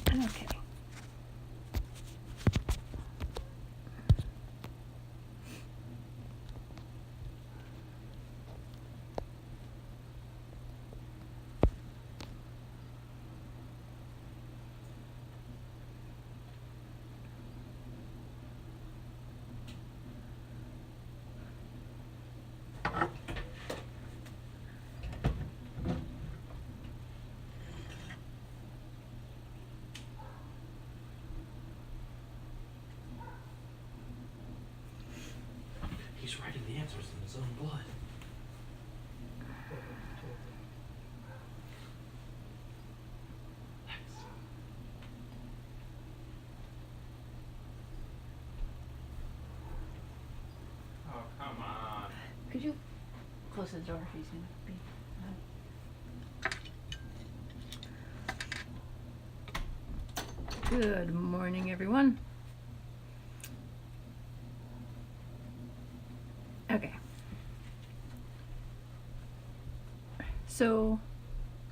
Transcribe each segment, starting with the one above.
Okay. He's writing the answers in his own blood. Oh, come on. Could you close the door? He's gonna be. Good morning, everyone. Okay. So,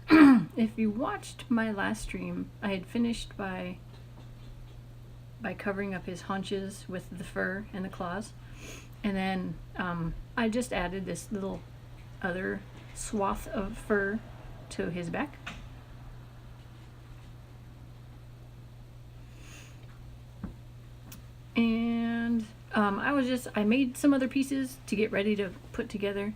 if you watched my last stream, I had finished by covering up his haunches with the fur and the claws. And then I just added this little other swath of fur to his back. And I made some other pieces to get ready to put together.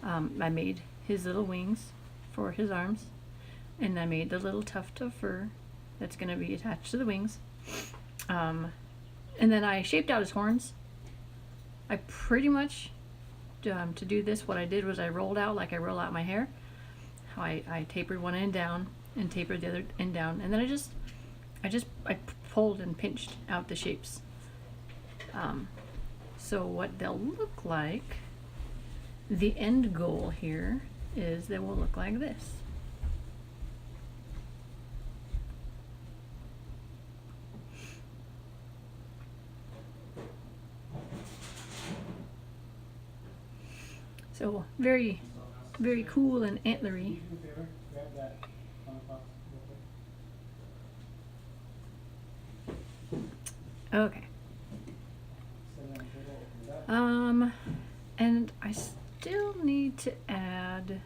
I made his little wings for his arms, and I made the little tuft of fur that's going to be attached to the wings. And then I shaped out his horns. I pretty much, to do this, what I did was I rolled out like I roll out my hair. How I tapered one end down and tapered the other end down, and then I pulled and pinched out the shapes. So what they'll look like, the end goal here is they will look like this. So very, very cool and antlery. Okay. And I still need to add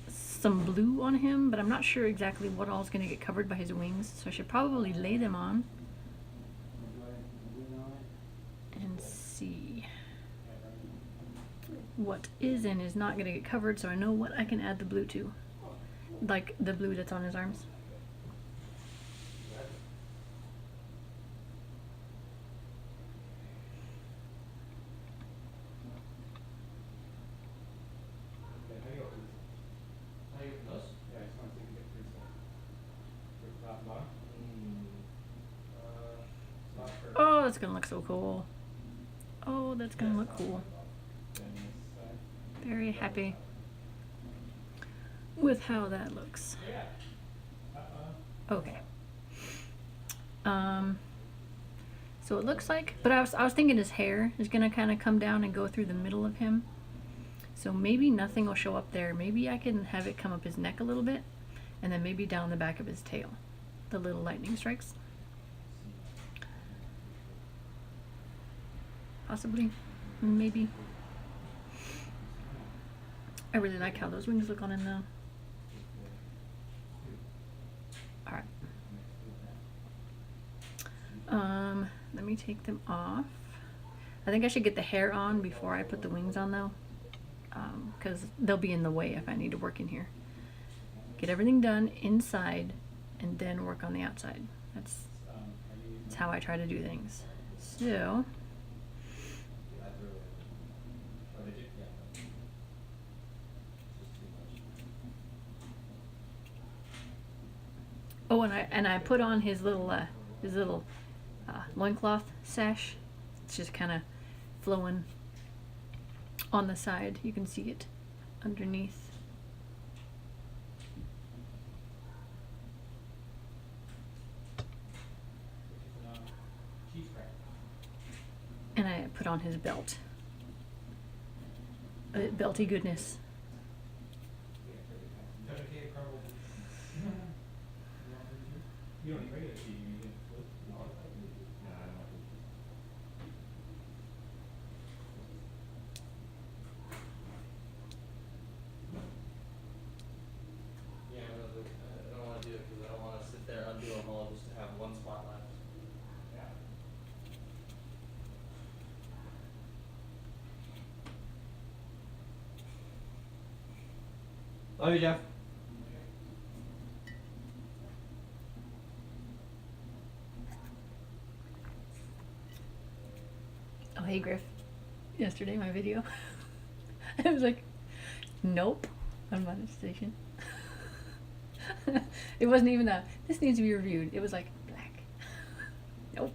some blue on him, but I'm not sure exactly what all is going to get covered by his wings, so I should probably lay them on and see what is and is not going to get covered, so I know what I can add the blue to, like the blue that's on his arms. Oh, that's gonna look so cool. Oh, that's gonna look cool. Very happy with how that looks. Okay. So it looks like, but I was thinking his hair is gonna kind of come down and go through the middle of him. So maybe nothing will show up there. Maybe I can have it come up his neck a little bit, and then maybe down the back of his tail, the little lightning strikes. Possibly, maybe. I really like how those wings look on him though. Alright. Let me take them off. I think I should get the hair on before I put the wings on though, because they'll be in the way if I need to work in here. Get everything done inside and then work on the outside. That's how I try to do things. So oh, and I put on his little loincloth sash. It's just kind of flowing on the side. You can see it underneath. And I put on his belt. Belty goodness. You don't need regular tea, you can flip. No, I don't need it. Nah, I don't like it. Yeah, I don't want to do it because I don't want to sit there, undo them all just to have one spot left. Yeah. Love you, Jeff. Oh, hey, Griff. Yesterday, my video. I was like, nope, on monetization. It wasn't even a, this needs to be reviewed. It was like, black. Nope.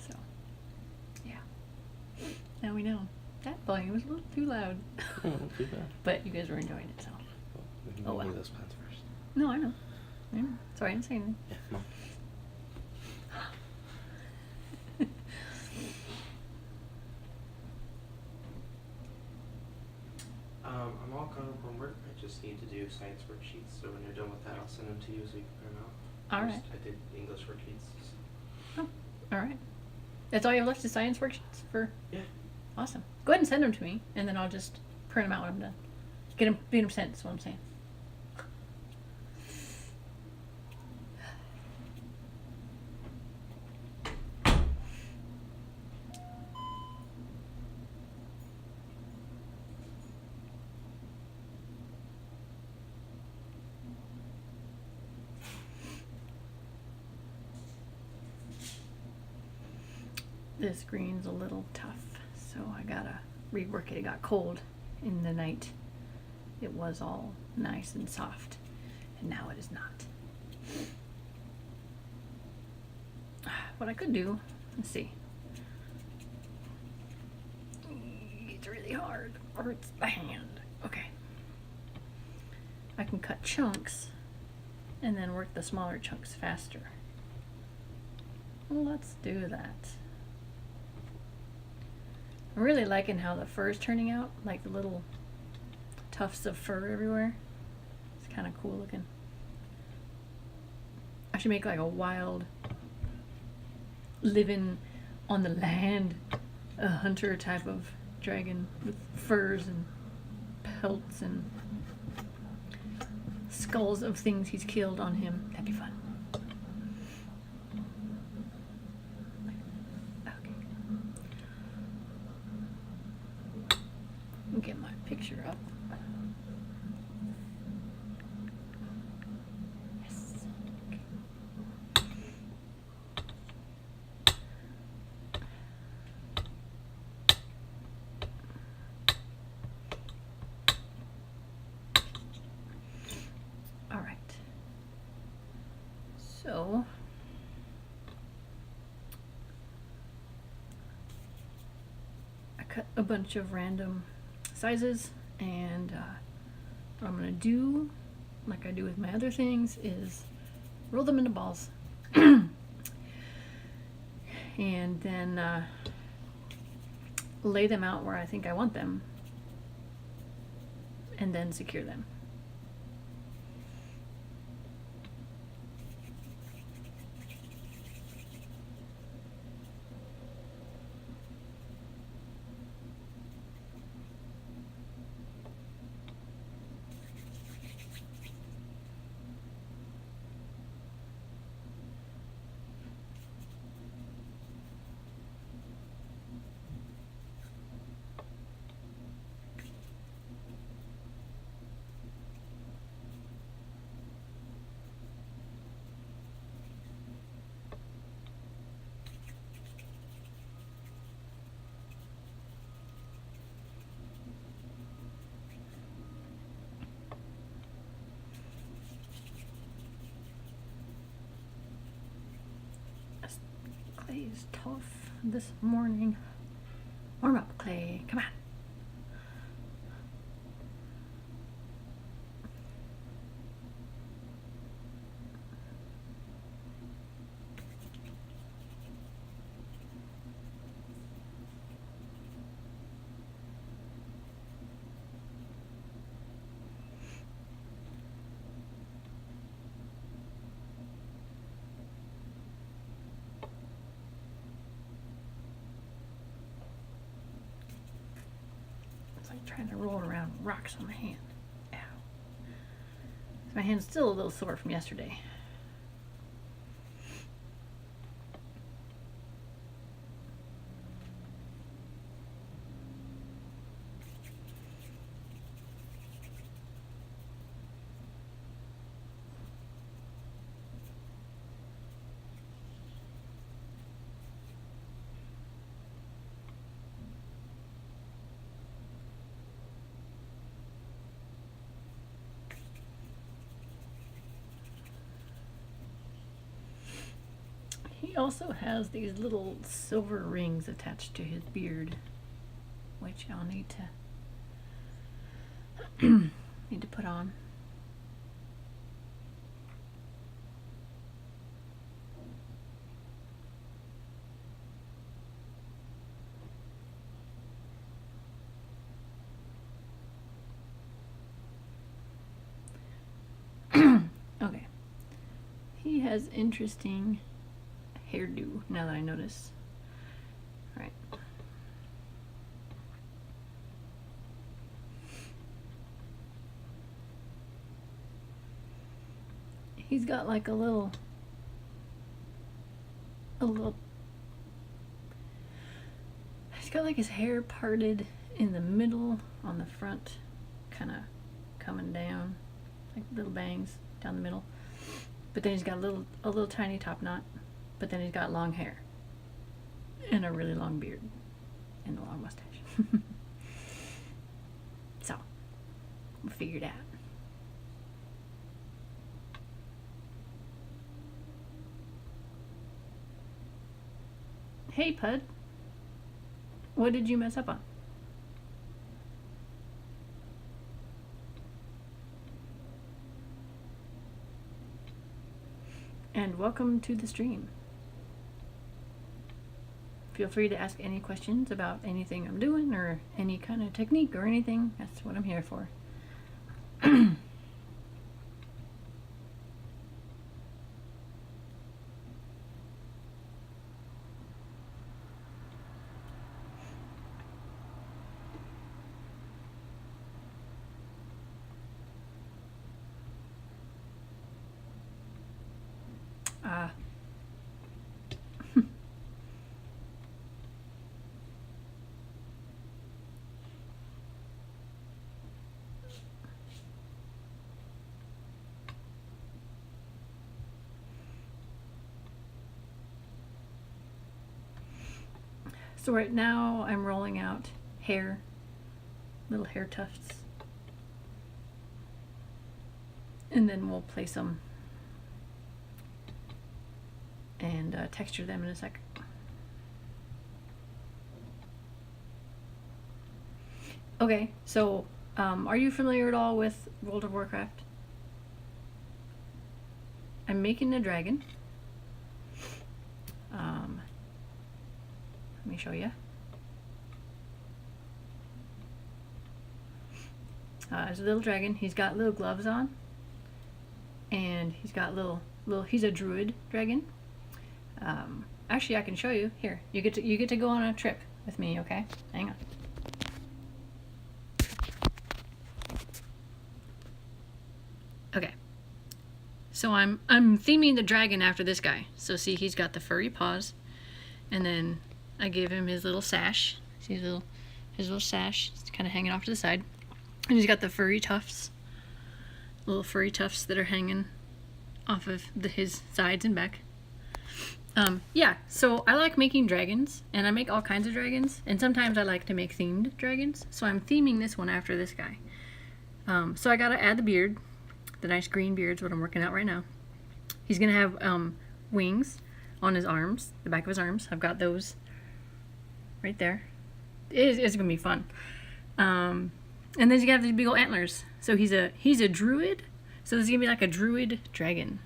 So, yeah. Now we know. That volume was a little too loud. Oh, not too bad. But you guys were enjoying it, so. Well, we can Oh, go well. do those plans first. No, I know. I know. Sorry, I didn't say anything. Yeah, come on. I'm all caught up on work. I just need to do science worksheets. So when you're done with that, I'll send them to you so you can print them out. All right. I did English worksheets. Oh, all right. That's all you have left is science worksheets for? Yeah. Awesome. Go ahead and send them to me, and then I'll just print them out when I'm done. Get them sent, is what I'm saying. This green's a little tough, so I gotta rework it. It got cold in the night. It was all nice and soft, and now it is not. What I could do, let's see. It's really hard, hurts the hand. Okay. I can cut chunks and then work the smaller chunks faster. Well, let's do that. I'm really liking how the fur is turning out, like the little tufts of fur everywhere. It's kind of cool looking. I should make like a wild, living on the land, a hunter type of dragon with furs and pelts and skulls of things he's killed on him. That'd be fun. Get my picture up. Yes. Okay. All right. So I cut a bunch of random sizes, and what I'm gonna do, like I do with my other things, is roll them into balls and then lay them out where I think I want them and then secure them. Clay is tough this morning. Warm up, Clay. Come on. trying to roll around rocks on my hand. Ow. My hand's still a little sore from yesterday. He also has these little silver rings attached to his beard, which I'll need to put on. Okay. He has interesting hairdo, now that I notice. Right. He's got like a little he's got like his hair parted in the middle on the front, kind of coming down, like little bangs down the middle. But then he's got a little tiny top knot. But then he's got long hair and a really long beard and a long mustache. So, we'll figure it out. Hey, Pud. What did you mess up on? And welcome to the stream. Feel free to ask any questions about anything I'm doing or any kind of technique or anything. That's what I'm here for. So right now I'm rolling out hair, little hair tufts, and then we'll place them and texture them in a sec. Okay, so are you familiar at all with World of Warcraft? I'm making a dragon. Let me show you. There's a little dragon. He's got little gloves on, and he's got little. He's a druid dragon. Actually, I can show you. Here, you get to go on a trip with me. Okay, hang on. Okay. So I'm theming the dragon after this guy. So see, he's got the furry paws, and then I gave him his little sash. See his little sash? It's kind of hanging off to the side. And he's got the furry tufts. Little furry tufts that are hanging off of his sides and back. Yeah, so I like making dragons, and I make all kinds of dragons, and sometimes I like to make themed dragons. So I'm theming this one after this guy. So I gotta add the beard. The nice green beard's what I'm working out right now. He's gonna have wings on his arms, the back of his arms. I've got those right there. It's gonna be fun. And then he's gonna have these big old antlers. So he's a druid. So this is gonna be like a druid dragon.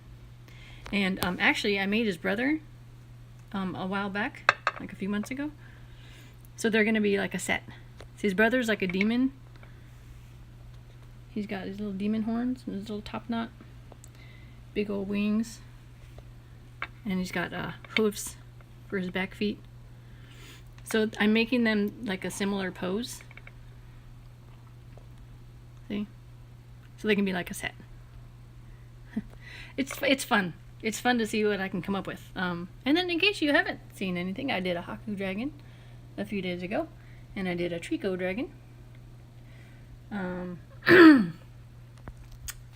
And actually, I made his brother a while back, like a few months ago. So they're gonna be like a set. So his brother's like a demon. He's got his little demon horns and his little top knot, big old wings, and he's got hooves for his back feet. So I'm making them like a similar pose. See? So they can be like a set. It's fun. It's fun to see what I can come up with. And then in case you haven't seen anything, I did a Haku dragon a few days ago. And I did a Trico dragon.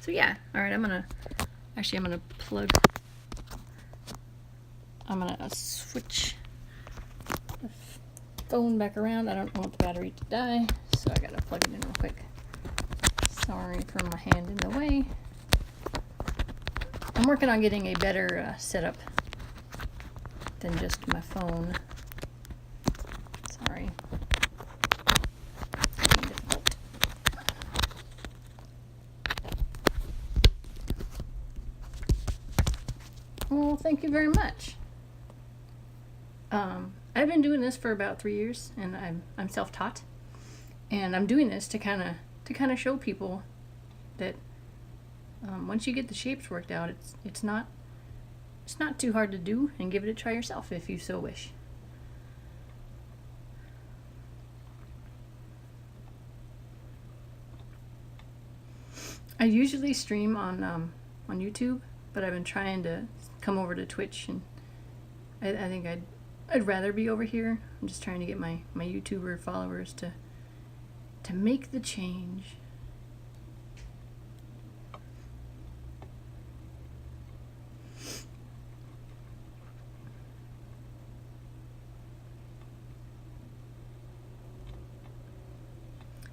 So yeah. Alright, I'm gonna switch the phone back around. I don't want the battery to die, so I gotta plug it in real quick. Sorry for my hand in the way. I'm working on getting a better setup than just my phone. Sorry. It's being difficult. Well, thank you very much. I've been doing this for about 3 years, and I'm self-taught, and I'm doing this to kind of show people that once you get the shapes worked out, it's not too hard to do, and give it a try yourself if you so wish. I usually stream on YouTube, but I've been trying to come over to Twitch, and I think I'd rather be over here. I'm just trying to get my YouTuber followers to make the change.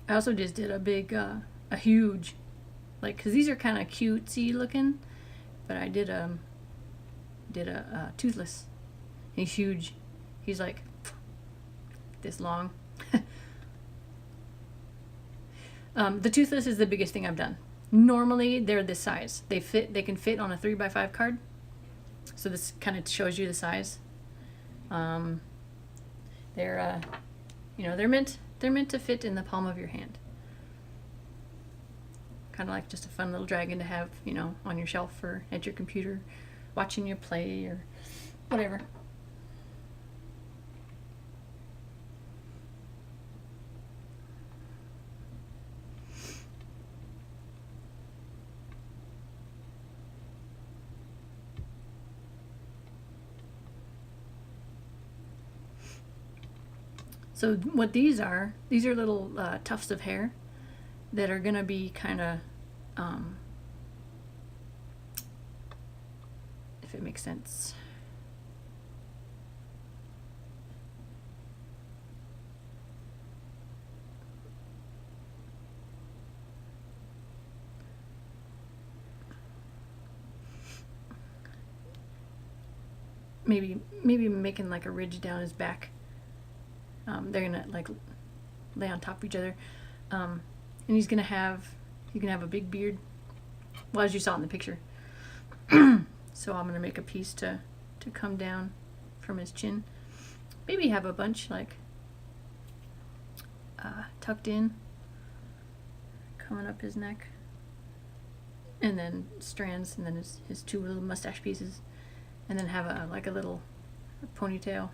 I also just did a big, a huge, like, cause these are kind of cutesy looking, but I did a toothless. He's huge. He's like this long. The toothless is the biggest thing I've done. Normally they're this size. They can fit on a 3x5 card. So this kind of shows you the size. They're meant to fit in the palm of your hand. Kind of like just a fun little dragon to have, on your shelf or at your computer, watching you play or whatever. So what these are little tufts of hair that are gonna be kind of, if it makes sense. Maybe making like a ridge down his back. They're gonna like lay on top of each other, and he's gonna have a big beard. Well, as you saw in the picture. So I'm gonna make a piece to come down from his chin. Maybe have a bunch like tucked in, coming up his neck, and then strands, and then his two little mustache pieces, and then have a little ponytail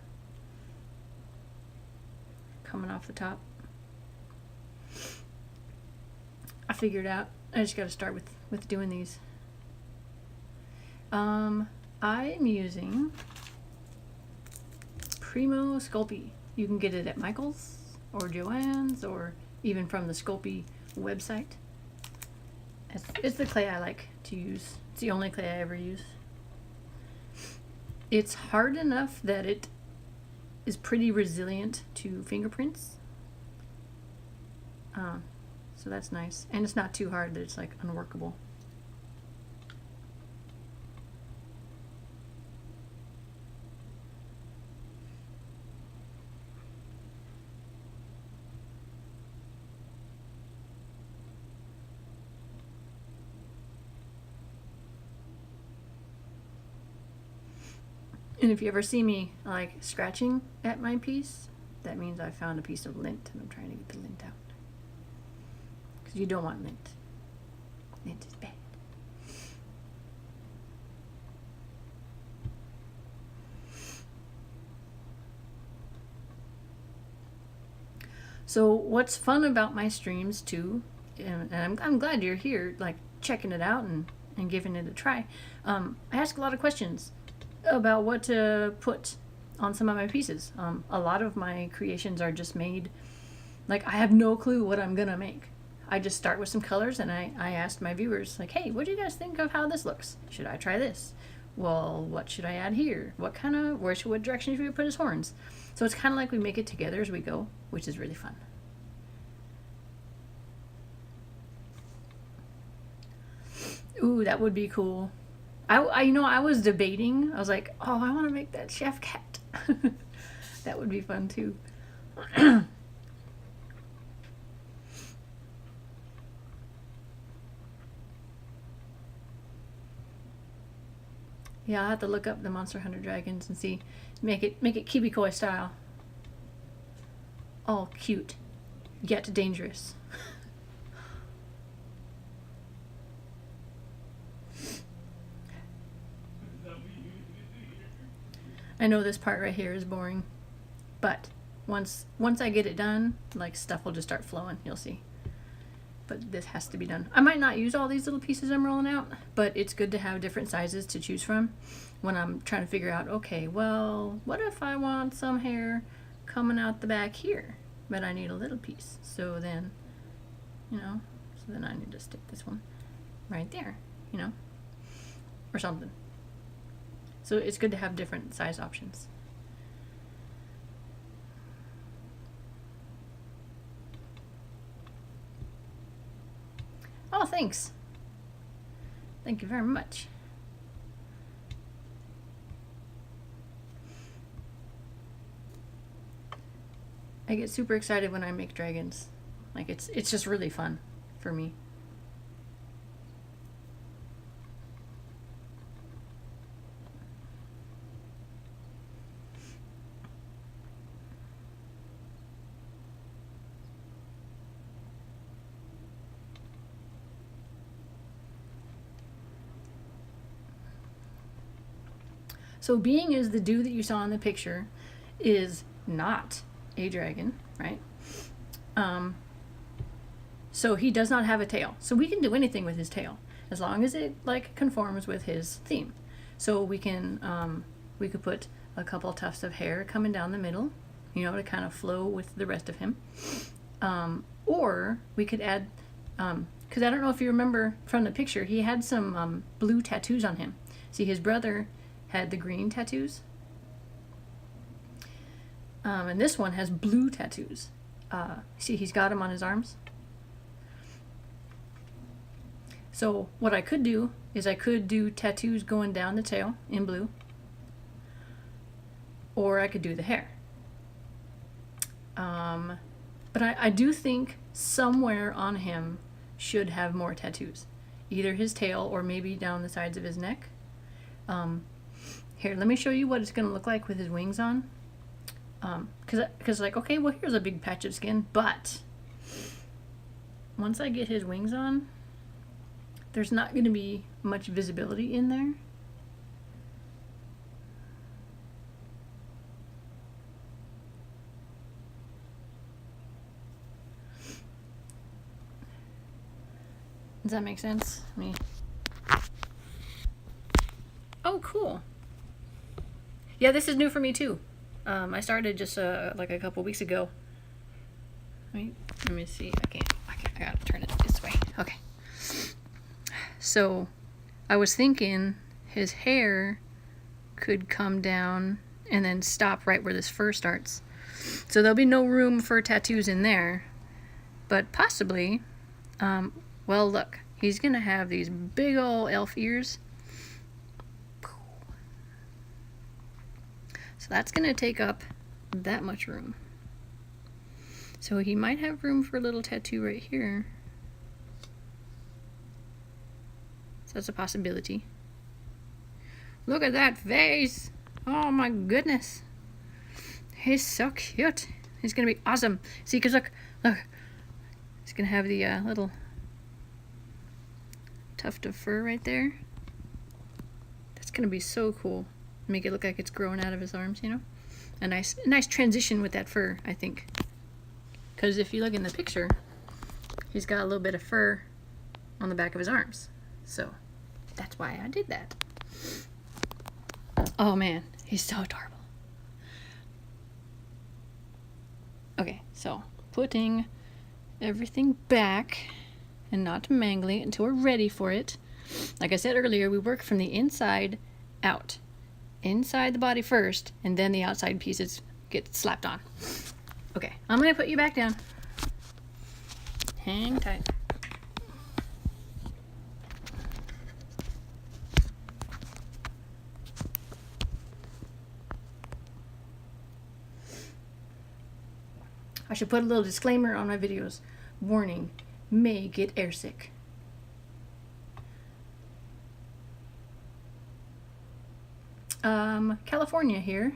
coming off the top. I figured out I just got to start with doing these. I'm using Primo Sculpey. You can get it at Michael's or Joann's or even from the Sculpey website. It's the clay I like to use. It's the only clay I ever use. It's hard enough that it is pretty resilient to fingerprints. So that's nice. And it's not too hard that it's like unworkable. And if you ever see me like scratching at my piece, that means I found a piece of lint and I'm trying to get the lint out. Because you don't want lint. Lint is bad. So what's fun about my streams too and I'm glad you're here, like checking it out and giving it a try. I ask a lot of questions about what to put on some of my pieces. A lot of my creations are just made, like I have no clue what I'm gonna make. I just start with some colors, and I asked my viewers, like, hey, what do you guys think of how this looks? Should I try this? Well, what should I add here? What direction should we put his horns? So it's kind of like we make it together as we go, which is really fun. Ooh, that would be cool. I was debating. I was like, oh, I want to make that chef cat. That would be fun too. Yeah, I'll have to look up the Monster Hunter dragons and see, make it Kiwikoi style. All cute, yet dangerous. I know this part right here is boring, but once I get it done, like stuff will just start flowing, you'll see. But this has to be done. I might not use all these little pieces I'm rolling out, but it's good to have different sizes to choose from when I'm trying to figure out, okay, well, what if I want some hair coming out the back here, but I need a little piece. So then, so then I need to stick this one right there, or something. So it's good to have different size options. Oh, thanks. Thank you very much. I get super excited when I make dragons. Like it's just really fun for me. So being as the dude that you saw in the picture is not a dragon, right? So he does not have a tail. So we can do anything with his tail as long as it like conforms with his theme. So we can we could put a couple tufts of hair coming down the middle, to kind of flow with the rest of him. Or we could add, because I don't know if you remember from the picture, he had some blue tattoos on him. See, his brother had the green tattoos, and this one has blue tattoos. See, he's got them on his arms. So what I could do is I could do tattoos going down the tail in blue, or I could do the hair. But I do think somewhere on him should have more tattoos, either his tail or maybe down the sides of his neck. Here, let me show you what it's going to look like with his wings on. Because like, okay, well, here's a big patch of skin, but once I get his wings on, there's not going to be much visibility in there. Does that make sense? Oh, cool. Yeah, this is new for me too. I started just like a couple weeks ago. Wait, let me see. I gotta turn it this way. Okay. So I was thinking his hair could come down and then stop right where this fur starts. So there'll be no room for tattoos in there, but possibly, well, look, he's gonna have these big old elf ears. So that's going to take up that much room. So he might have room for a little tattoo right here. So that's a possibility. Look at that face! Oh my goodness. He's so cute. He's going to be awesome. See, because look. He's going to have the little tuft of fur right there. That's going to be so cool. Make it look like it's growing out of his arms, A nice transition with that fur, I think. Because if you look in the picture, he's got a little bit of fur on the back of his arms. So that's why I did that. Oh man, he's so adorable. Okay, so putting everything back and not mangling it until we're ready for it. Like I said earlier, we work from the inside out. Inside the body first, and then the outside pieces get slapped on. Okay, I'm gonna put you back down. Hang tight. I should put a little disclaimer on my videos. Warning, may get airsick. California here.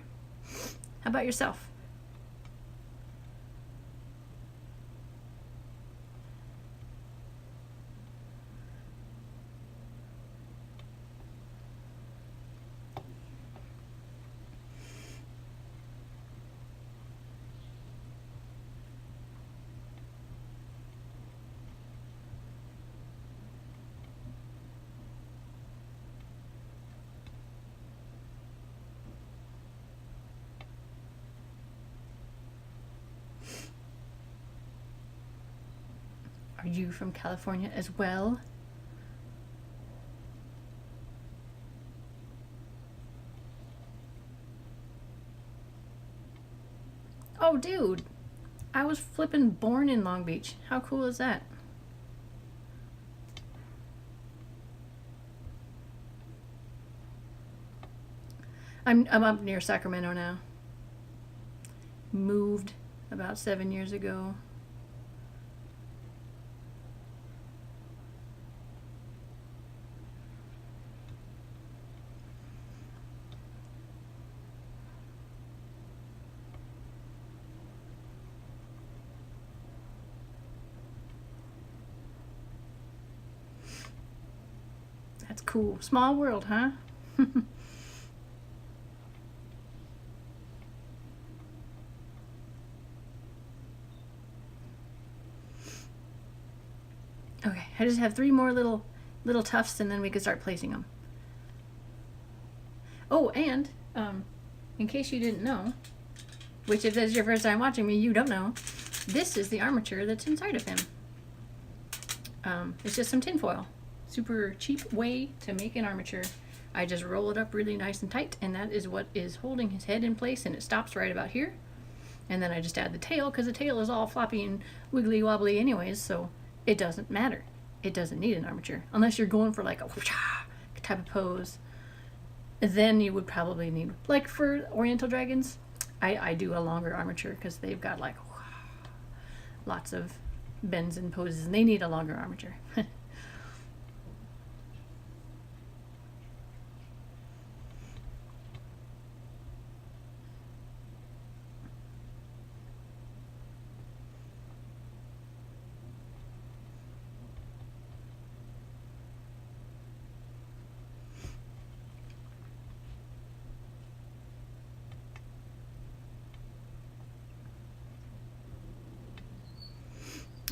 How about yourself? Are you from California as well? Oh, dude, I was flipping born in Long Beach. How cool is that? I'm up near Sacramento now. Moved about 7 years ago. That's cool. Small world, huh? Okay, I just have 3 more little tufts, and then we can start placing them. Oh, and in case you didn't know, which if this is your first time watching me, you don't know, this is the armature that's inside of him. It's just some tin foil. Super cheap way to make an armature. I just roll it up really nice and tight, and that is what is holding his head in place, and it stops right about here. And then I just add the tail, because the tail is all floppy and wiggly wobbly anyways, so it doesn't matter. It doesn't need an armature. Unless you're going for like a type of pose. Then you would probably need, like for Oriental dragons, I do a longer armature because they've got like lots of bends and poses, and they need a longer armature.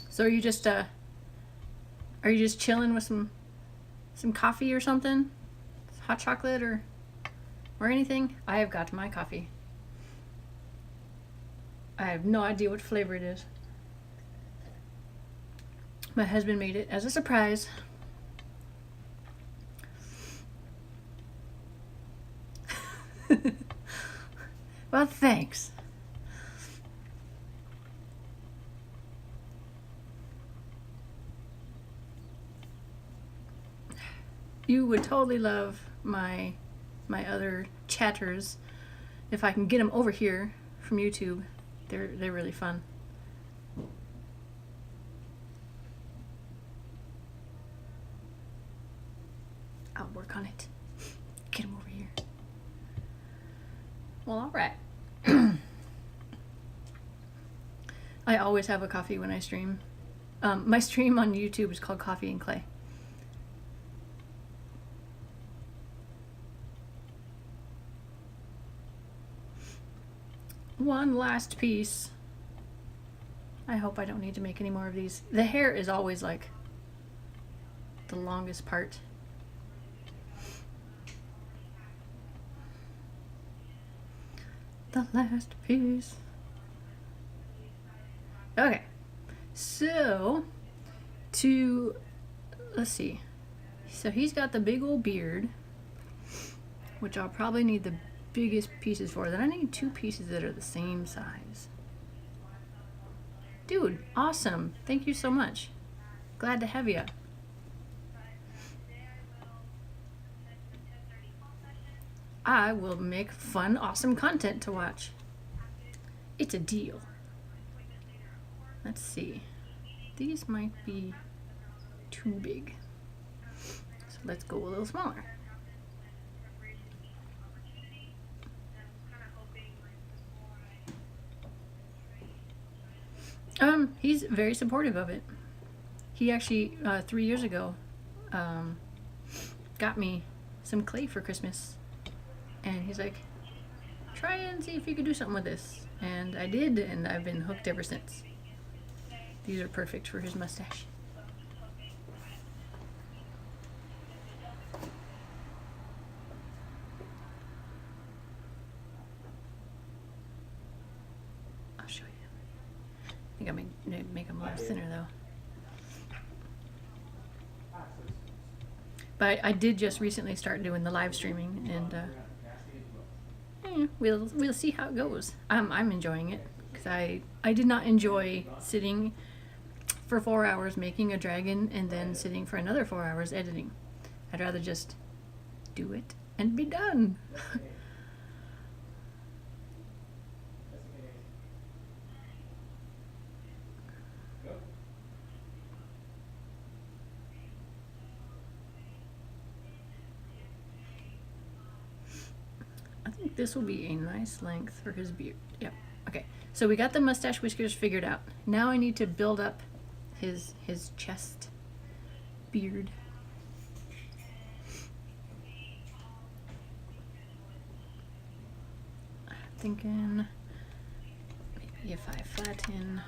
So are you just chilling with some coffee or something? Hot chocolate or anything? I have got my coffee. I have no idea what flavor it is. My husband made it as a surprise. Well, thanks. You would totally love my other chatters if I can get them over here from YouTube. They're really fun. I'll work on it. Get them over here. Well, all right. I always have a coffee when I stream. My stream on YouTube is called Coffee and Clay. One last piece I hope I don't need to make any more of these. The hair is always like the longest part. The last piece. Okay, so let's see. So he's got the big old beard, which I'll probably need the biggest pieces for. Then I need 2 pieces that are the same size. Dude, awesome. Thank you so much. Glad to have you. I will make fun, awesome content to watch. It's a deal. Let's see. These might be too big. So let's go a little smaller. He's very supportive of it. He actually, 3 years ago, got me some clay for Christmas. And he's like, try and see if you could do something with this. And I did, and I've been hooked ever since. These are perfect for his mustache. I'll show you. I think I'm gonna make them a little thinner though. But I did just recently start doing the live streaming, and we'll see how it goes. I'm enjoying it because I did not enjoy sitting for 4 hours making a dragon and then sitting for another 4 hours editing. I'd rather just do it and be done. I think this will be a nice length for his beard. Yep. Okay. So we got the mustache whiskers figured out. Now I need to build up his chest beard. I'm thinking maybe if I flatten.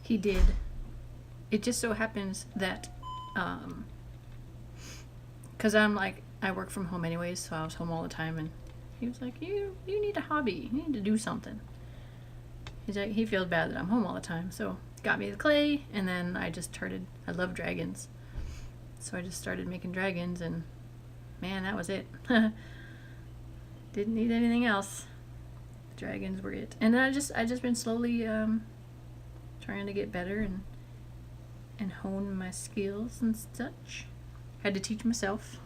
He did. It just so happens that, cause I'm like, I work from home anyways, so I was home all the time, and he was like, you need a hobby, you need to do something. He's like, he feels bad that I'm home all the time, so got me the clay, and then I love dragons. So I just started making dragons, and man, that was it. Didn't need anything else. Dragons were it. And then I just been slowly, trying to get better and hone my skills and such. Had to teach myself,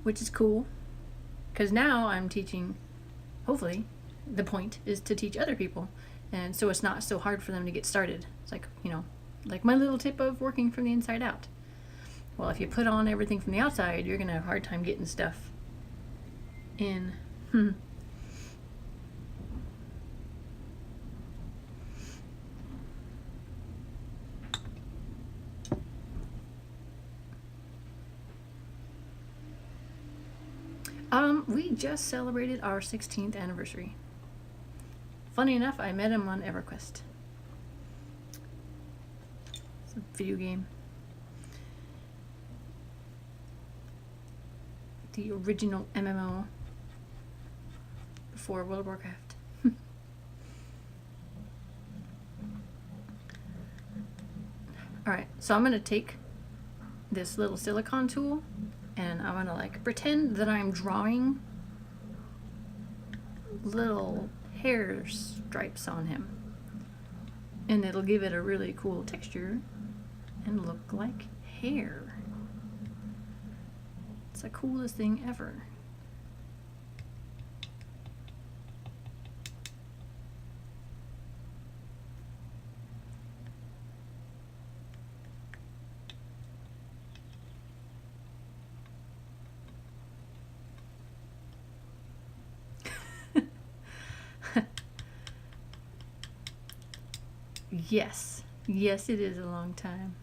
which is cool, because now I'm teaching. Hopefully the point is to teach other people, and so it's not so hard for them to get started. It's like, like my little tip of working from the inside out. Well, if you put on everything from the outside, you're gonna have a hard time getting stuff in. We just celebrated our 16th anniversary. Funny enough, I met him on EverQuest. It's a video game. The original MMO before World of Warcraft. Alright, so I'm going to take this little silicone tool, and I'm gonna like pretend that I'm drawing little hair stripes on him, and it'll give it a really cool texture and look like hair. It's the coolest thing ever. Yes, it is a long time.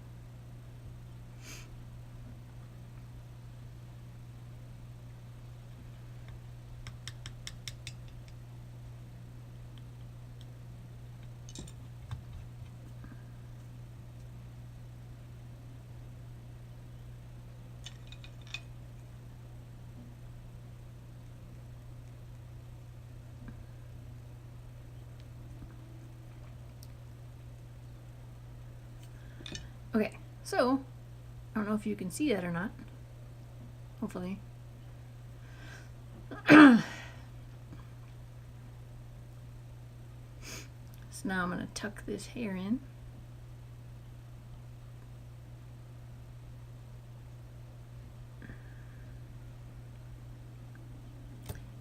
Okay, so I don't know if you can see that or not. Hopefully. So now I'm going to tuck this hair in.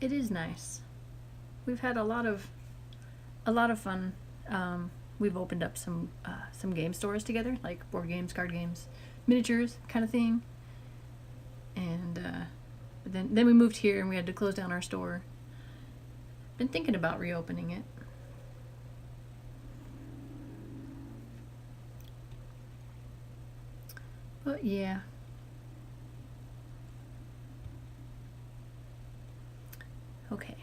It is nice. We've had a lot of fun. We've opened up some game stores together, like board games, card games, miniatures kind of thing. And then we moved here and we had to close down our store. Been thinking about reopening it. But yeah. Okay.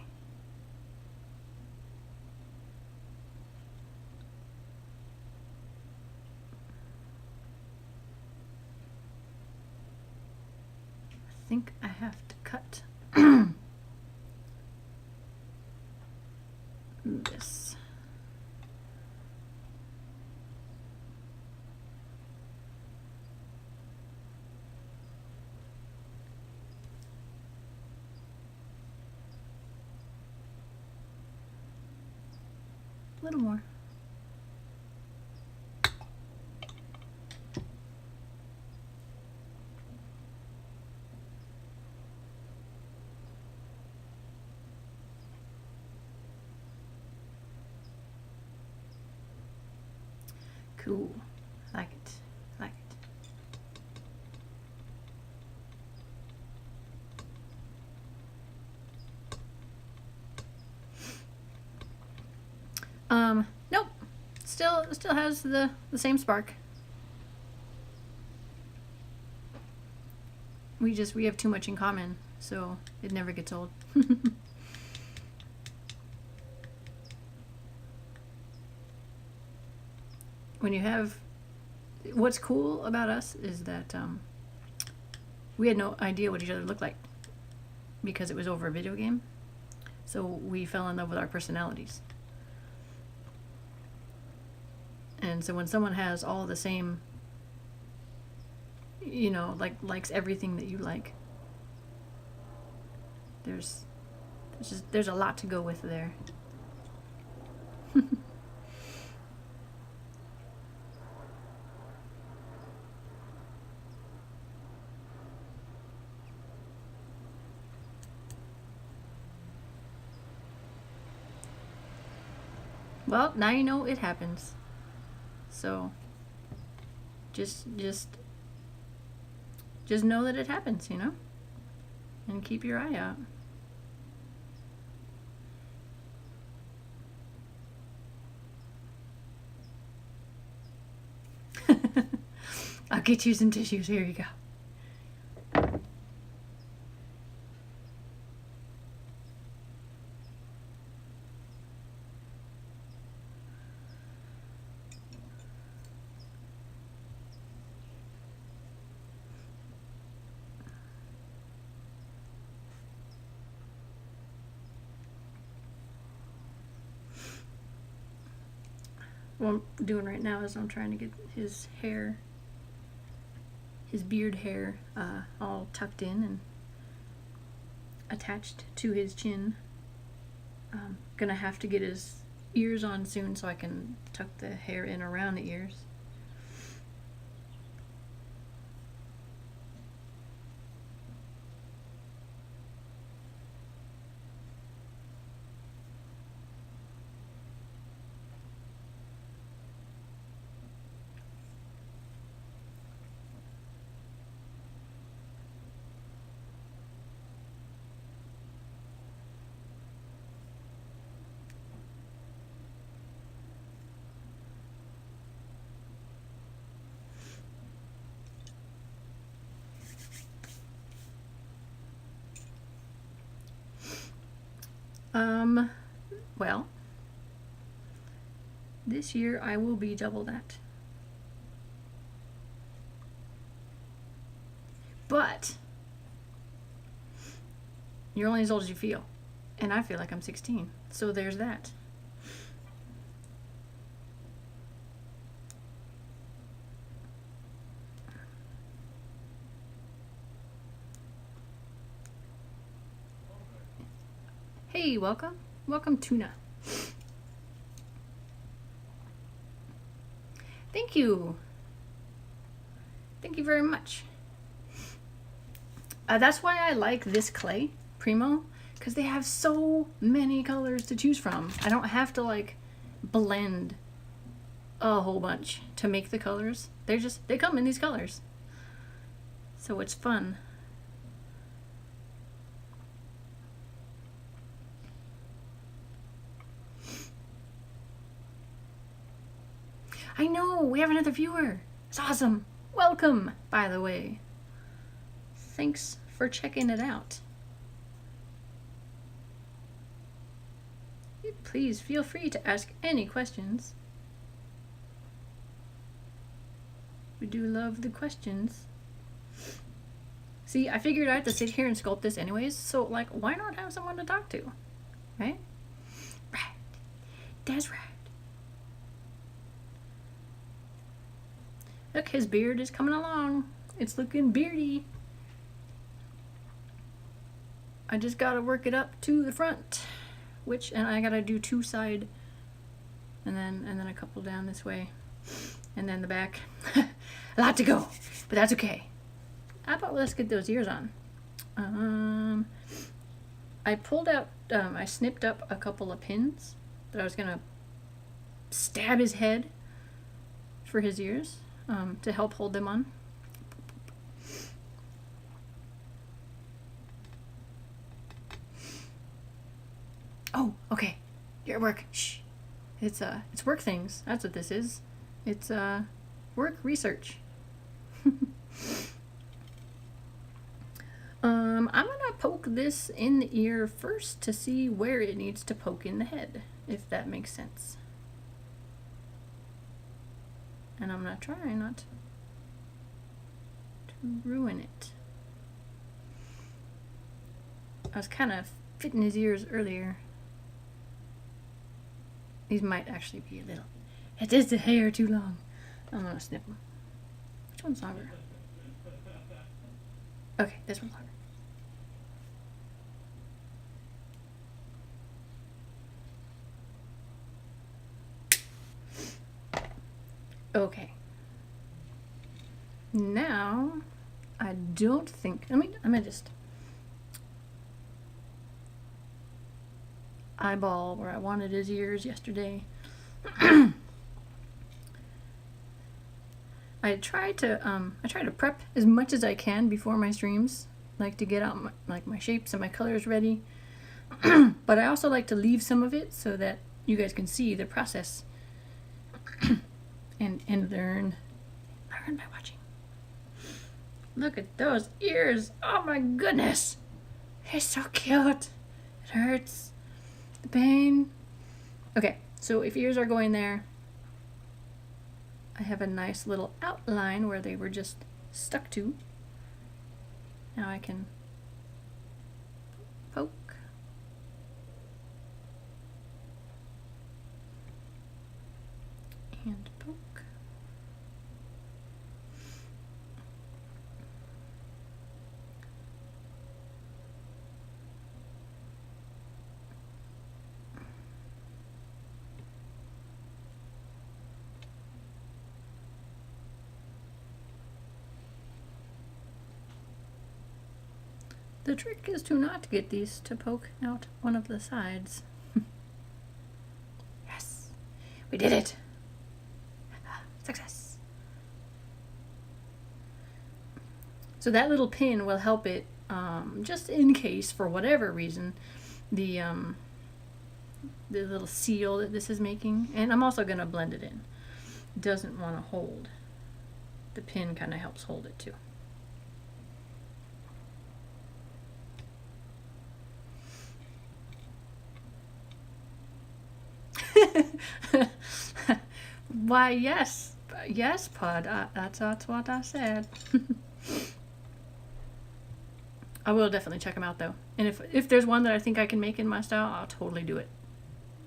I think I have to cut this. A little more. Cool. Like it. Like it. Nope. Still has the same spark. We have too much in common, so it never gets old. When you have, what's cool about us is that we had no idea what each other looked like because it was over a video game. So we fell in love with our personalities. And so when someone has all the same, you know, likes everything that you like, there's a lot to go with there. Well, now you know it happens. So just know that it happens, you know? And keep your eye out. I'll get you some tissues. Here you go. What I'm doing right now is I'm trying to get his hair, his beard hair, all tucked in and attached to his chin. Gonna have to get his ears on soon so I can tuck the hair in around the ears. Well, this year I will be double that. But you're only as old as you feel. And I feel like I'm 16. So there's that. Hey, welcome. Welcome, Tuna. Thank you. Thank you very much. That's why I like this clay, Primo, because they have so many colors to choose from. I don't have to like blend a whole bunch to make the colors. They come in these colors. So it's fun. I know, we have another viewer. It's awesome. Welcome, by the way. Thanks for checking it out. Please feel free to ask any questions. We do love the questions. See, I figured I had to sit here and sculpt this anyways, so like, why not have someone to talk to? Right? Right. That's right. Look, his beard is coming along. It's looking beardy. I just gotta work it up to the front, and I gotta do 2 side, and then a couple down this way, and then the back. A lot to go, but that's okay. How about let's get those ears on? I pulled out, I snipped up a couple of pins that I was gonna stab his head for his ears, to help hold them on. Oh, okay. You're at work. Shh. It's work things. That's what this is. It's work research. I'm gonna poke this in the ear first to see where it needs to poke in the head, if that makes sense. And I'm gonna try not to ruin it. I was kind of fitting his ears earlier. These might actually be a little. It is the hair too long. I'm gonna snip them. Which one's longer? Okay, this one's longer. Okay. Now, I don't think. I'm gonna just eyeball where I wanted his ears yesterday. I try to prep as much as I can before my streams, like to get out my shapes and my colors ready. But I also like to leave some of it so that you guys can see the process and learn by watching. Look at those ears! Oh my goodness! They're so cute. It hurts. The pain. Okay, so if ears are going there, I have a nice little outline where they were just stuck to. Now I can poke. And poke. The trick is to not get these to poke out one of the sides. Yes, we did it. Success. So that little pin will help it, just in case, for whatever reason, the little seal that this is making, and I'm also going to blend it in, doesn't want to hold. The pin kind of helps hold it too. Why, yes. Yes, Pud. That's what I said. I will definitely check them out, though. And if there's one that I think I can make in my style, I'll totally do it.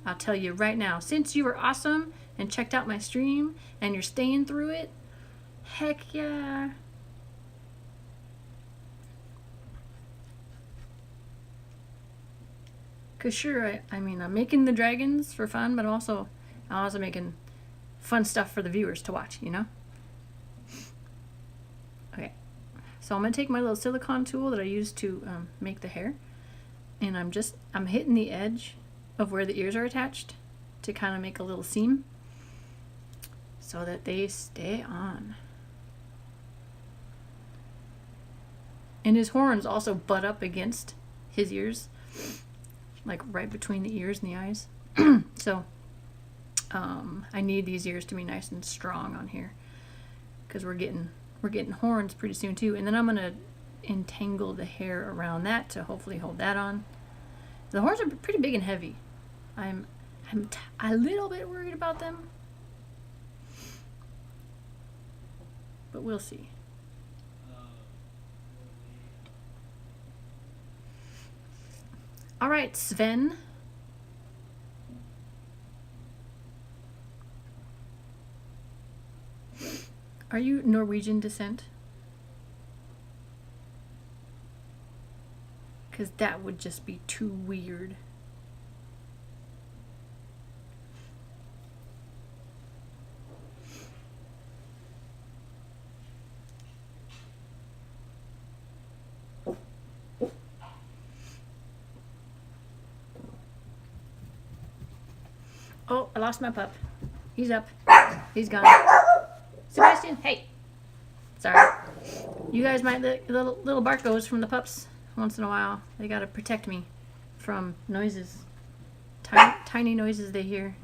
I'll tell you right now. Since you were awesome and checked out my stream and you're staying through it, heck yeah. Because sure, I mean, I'm making the dragons for fun, but I'm also making fun stuff for the viewers to watch, you know? Okay. So I'm going to take my little silicone tool that I use to make the hair. And I'm hitting the edge of where the ears are attached to kind of make a little seam so that they stay on. And his horns also butt up against his ears, like right between the ears and the eyes. So I need these ears to be nice and strong on here because we're getting horns pretty soon too. And then I'm gonna entangle the hair around that to hopefully hold that on. The horns are pretty big and heavy. I'm a little bit worried about them, but we'll see. All right, Sven. Are you Norwegian descent? Because that would just be too weird. Oh, I lost my pup. He's up. He's gone. Sebastian, hey. Sorry. You guys might little bark goes from the pups once in a while. They gotta protect me from noises. Tiny noises they hear.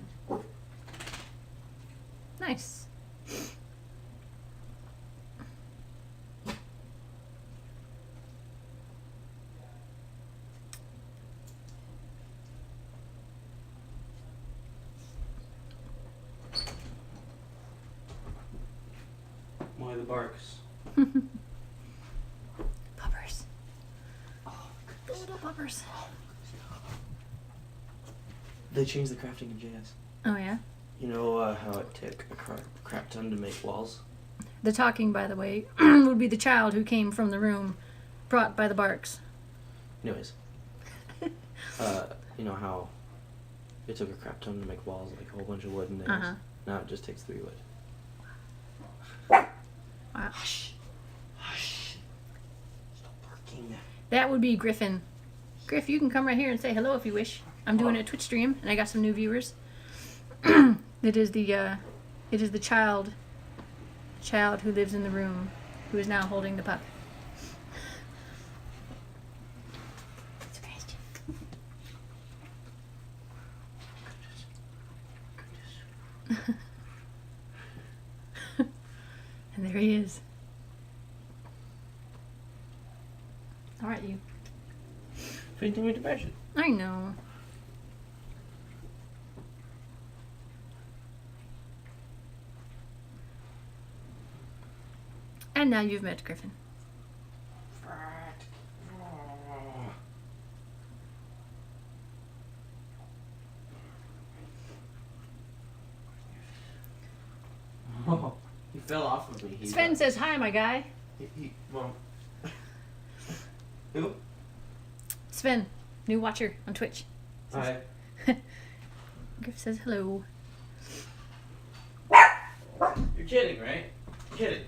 Nice. Why the barks? Puppers. Oh, The little puppers. they changed the crafting in JS. Oh yeah? You know how it took a crap ton to make walls? The talking, by the way, would be the child who came from the room brought by the barks. Anyways. You know how it took a crap ton to make walls, like a whole bunch of wood and nails? Uh-huh. Now it just takes 3 wood. Wow. Hush. Hush. Stop barking. That would be Griffin. Griff, you can come right here and say hello if you wish. I'm doing a Twitch stream, and I got some new viewers. It is the child who lives in the room, who is now holding the pup. Sebastian. And there he is. All right, you. Painting with the passion. I know. And now you've met Griffin. Oh, he fell off of me. Sven says hi, my guy. Mom. Who? Sven, new watcher on Twitch. Hi. Griff says hello. You're kidding, right? Kidding.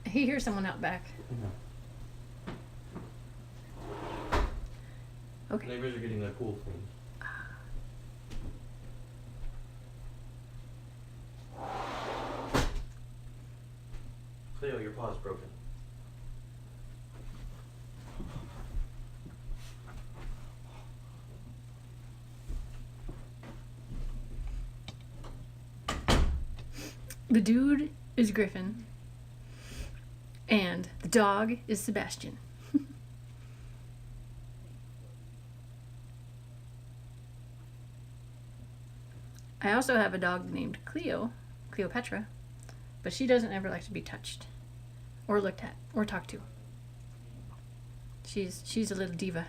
He hears someone out back. Okay. Neighbors are getting their pool cleaned. Cleo, your paw's broken. The dude is Griffin. And the dog is Sebastian. I also have a dog named Cleopatra, but she doesn't ever like to be touched or looked at or talked to. She's a little diva.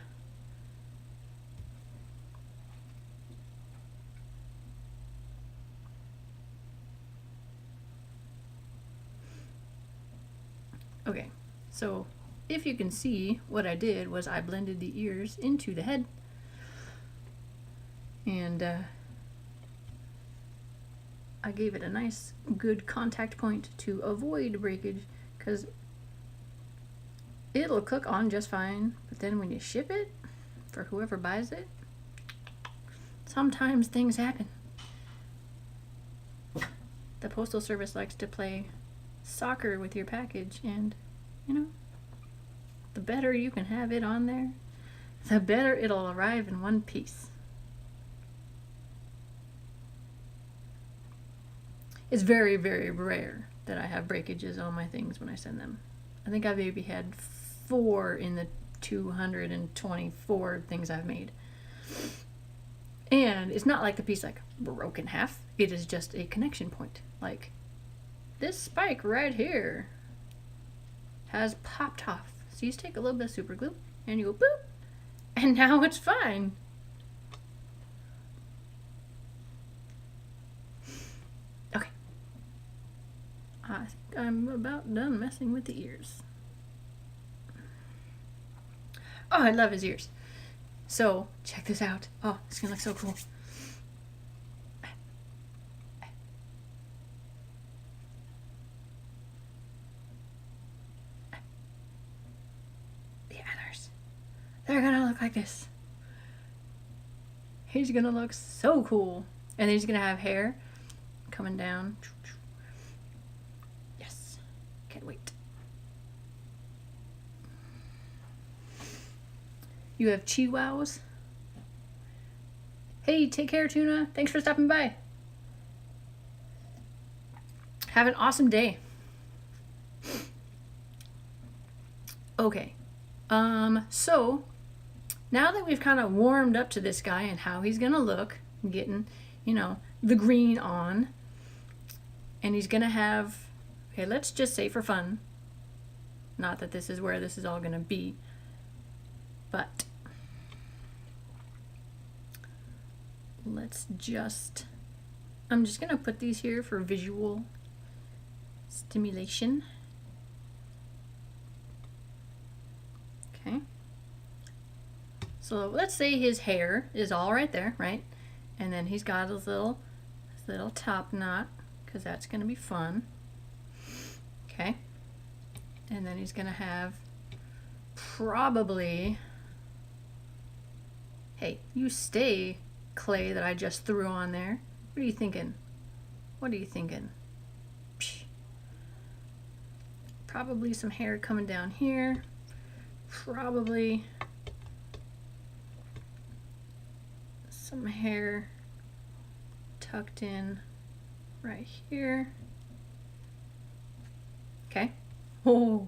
Okay, so if you can see, what I did was I blended the ears into the head, and I gave it a nice good contact point to avoid breakage, because it'll cook on just fine, but then when you ship it for whoever buys it, sometimes things happen. The Postal Service likes to play soccer with your package, and you know, the better you can have it on there, the better it'll arrive in one piece. It's very, very rare that I have breakages on my things when I send them. I think I've maybe had 4 in the 224 things I've made. And it's not like the piece like broke in half. It is just a connection point. Like, this spike right here has popped off. So you just take a little bit of super glue and you go boop, and now it's fine. Okay. I think I'm about done messing with the ears. Oh, I love his ears. So, check this out. Oh, it's gonna look so cool. The others. They're gonna look like this. He's gonna look so cool. And then he's gonna have hair coming down. Yes. Can't wait. You have Chihuahuas. Hey, take care, Tuna. Thanks for stopping by. Have an awesome day. Okay. So now that we've kind of warmed up to this guy and how he's gonna look, getting, you know, the green on, and he's gonna have, okay, let's just say for fun, not that this is where this is all gonna be, but let's just, I'm just gonna put these here for visual stimulation. Okay. So let's say his hair is all right there, right? And then he's got his little top knot, because that's gonna be fun. Okay. And then he's gonna have probably, hey, you stay, clay that I just threw on there. What are you thinking? What are you thinking? Psh. Probably some hair coming down here. Probably some hair tucked in right here. Okay. Oh,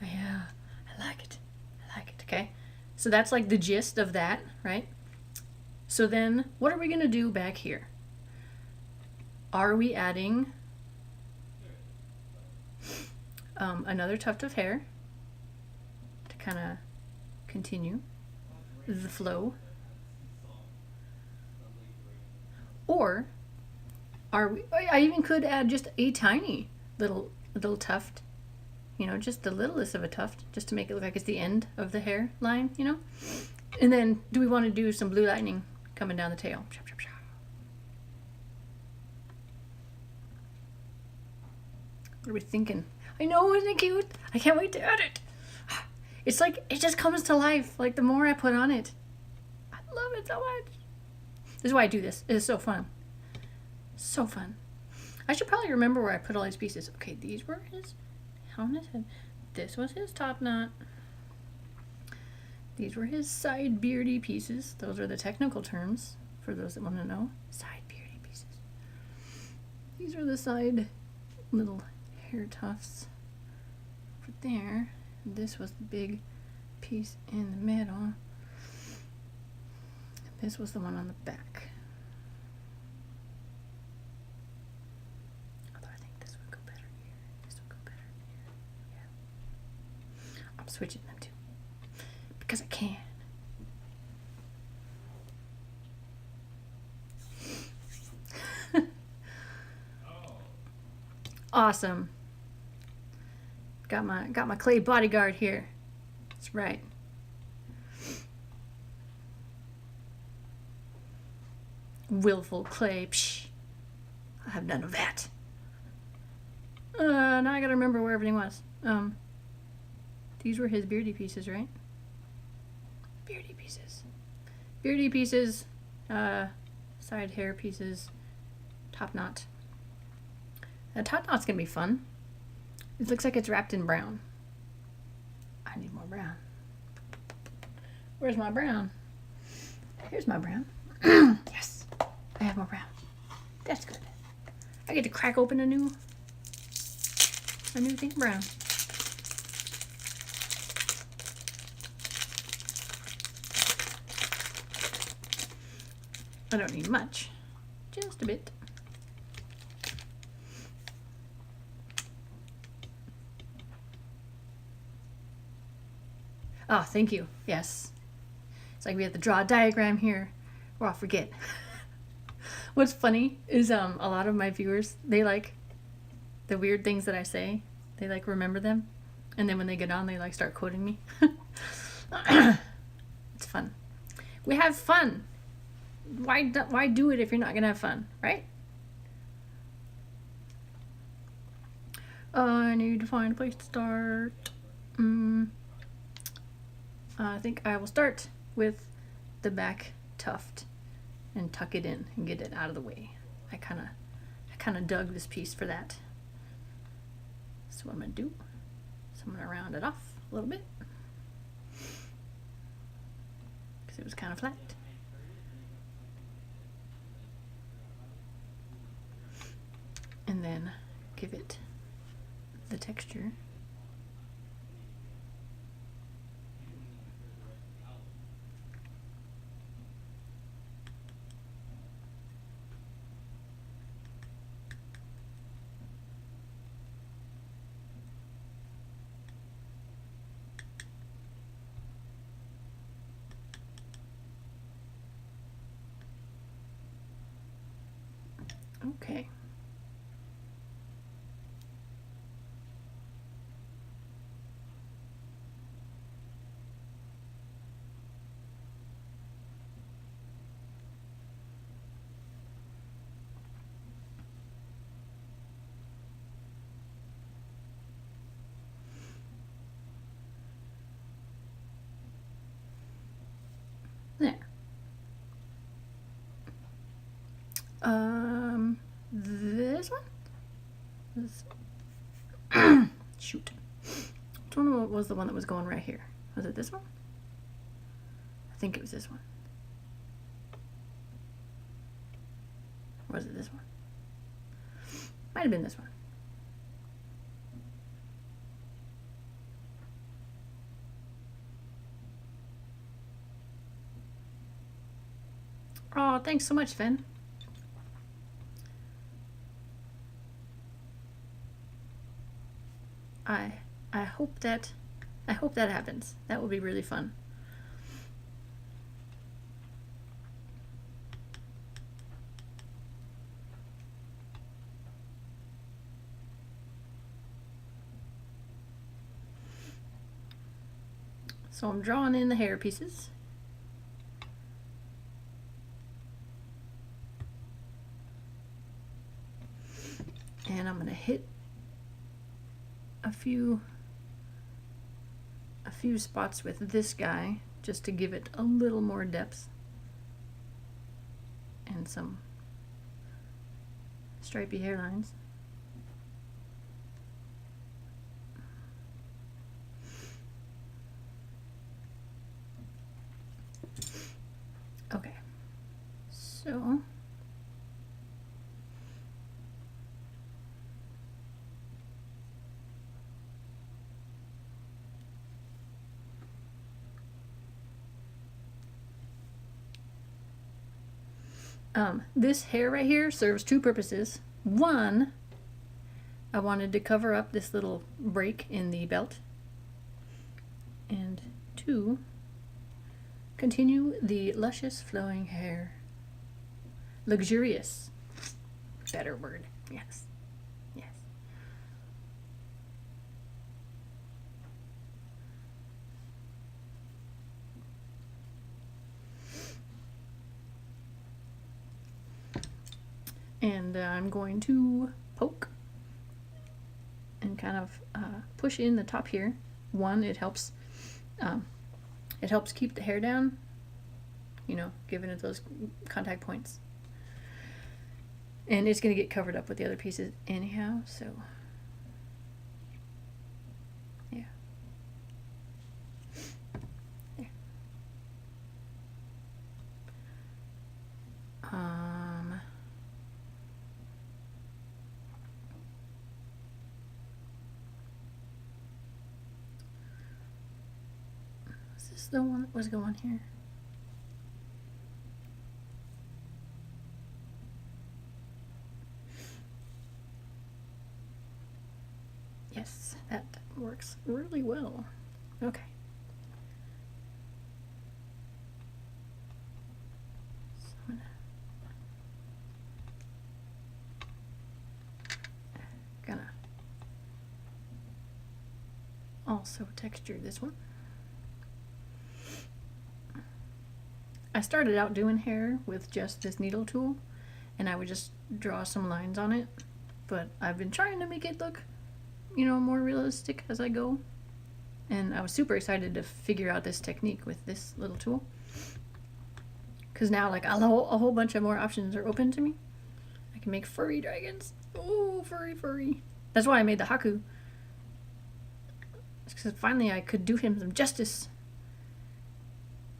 yeah, I like it. I like it. Okay. So that's like the gist of that, right? So then what are we going to do back here? Are we adding another tuft of hair to kind of continue the flow? Or are we, I even could add just a tiny little tuft, you know, just the littlest of a tuft, just to make it look like it's the end of the hair line, you know? And then do we want to do some blue lightning coming down the tail? What are we thinking? I know, isn't it cute? I can't wait to add it. It's like, it just comes to life, like the more I put on it. I love it so much. This is why I do this. It is so fun. So fun. I should probably remember where I put all these pieces. Okay, these were his helmet head. This was his top knot. These were his side beardy pieces. Those are the technical terms for those that want to know. Side beardy pieces. These are the side little hair tufts over there. This was the big piece in the middle. This was the one on the back. switching them two. Because I can. Awesome. Got my clay bodyguard here. That's right. Willful clay. Psh. I have none of that. Now I gotta remember where everything was. These were his beardy pieces, right? Beardy pieces. Beardy pieces. Side hair pieces. Top knot. The top knot's gonna be fun. It looks like it's wrapped in brown. I need more brown. Where's my brown? Here's my brown. Yes, I have more brown. That's good. I get to crack open a new thing of brown. I don't need much, just a bit. Oh, thank you. Yes. It's like we have to draw a diagram here, or I'll forget. What's funny is a lot of my viewers, they like the weird things that I say. They like remember them. And then when they get on, they like start quoting me. It's fun. We have fun. Why do it if you're not going to have fun, right? I need to find a place to start. I think I will start with the back tuft and tuck it in and get it out of the way. I kind of dug this piece for that. So what I'm going to do is I'm going to round it off a little bit because it was kind of flat. And then give it the texture. Okay. There. This one? This one? Shoot. Which one was the one that was going right here? Was it this one? I think it was this one. Or was it this one? Might have been this one. Oh, thanks so much, Finn. I hope that happens. That will be really fun. So I'm drawing in the hair pieces. And I'm going to hit a few spots with this guy just to give it a little more depth and some stripy hairlines. Okay, so this hair right here serves two purposes. One, I wanted to cover up this little break in the belt. to continue the luscious flowing hair. Luxurious. Better word. Yes. Yes. And I'm going to poke and kind of push in the top here. One, it helps keep the hair down, you know, giving it those contact points. And it's going to get covered up with the other pieces anyhow, so yeah. There. Is this the one that was going here? Yes, that works really well. Okay. So I'm gonna also texture this one. I started out doing hair with just this needle tool, and I would just draw some lines on it, but I've been trying to make it look, you know, more realistic as I go. And I was super excited to figure out this technique with this little tool, because now like a whole bunch of more options are open to me. I can make furry dragons. Oh, furry. That's why I made the Haku, because finally I could do him some justice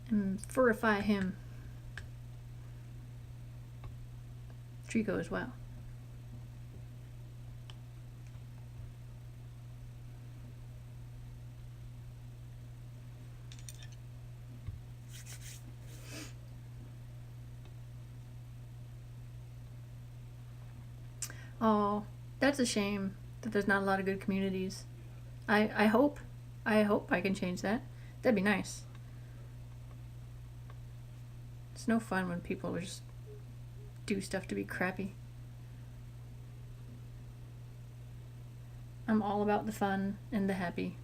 and furify him. Trico as well. Oh, that's a shame that there's not a lot of good communities. I hope I can change that. That'd be nice. It's no fun when people just do stuff to be crappy. I'm all about the fun and the happy.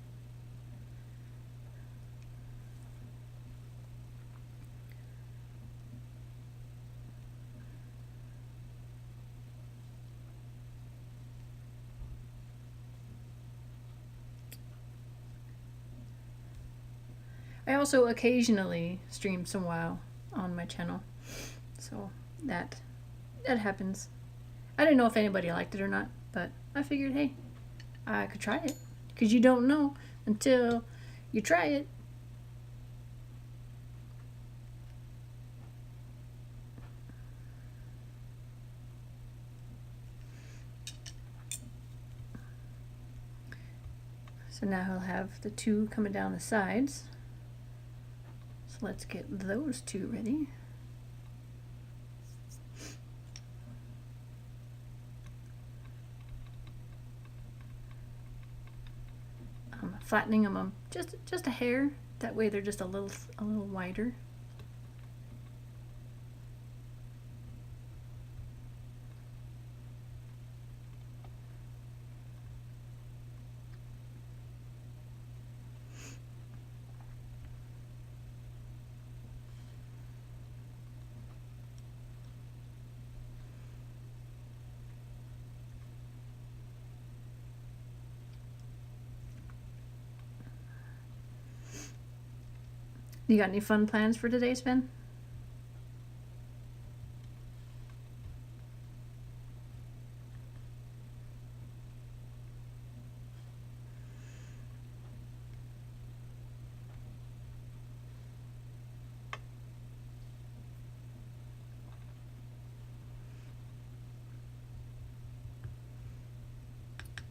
I also occasionally stream some WoW on my channel, so that happens. I didn't know if anybody liked it or not, but I figured, hey, I could try it, because you don't know until you try it. So now he'll have the two coming down the sides. So let's get those two ready. I'm flattening them just a hair. That way they're just a little wider. You got any fun plans for today, Sven?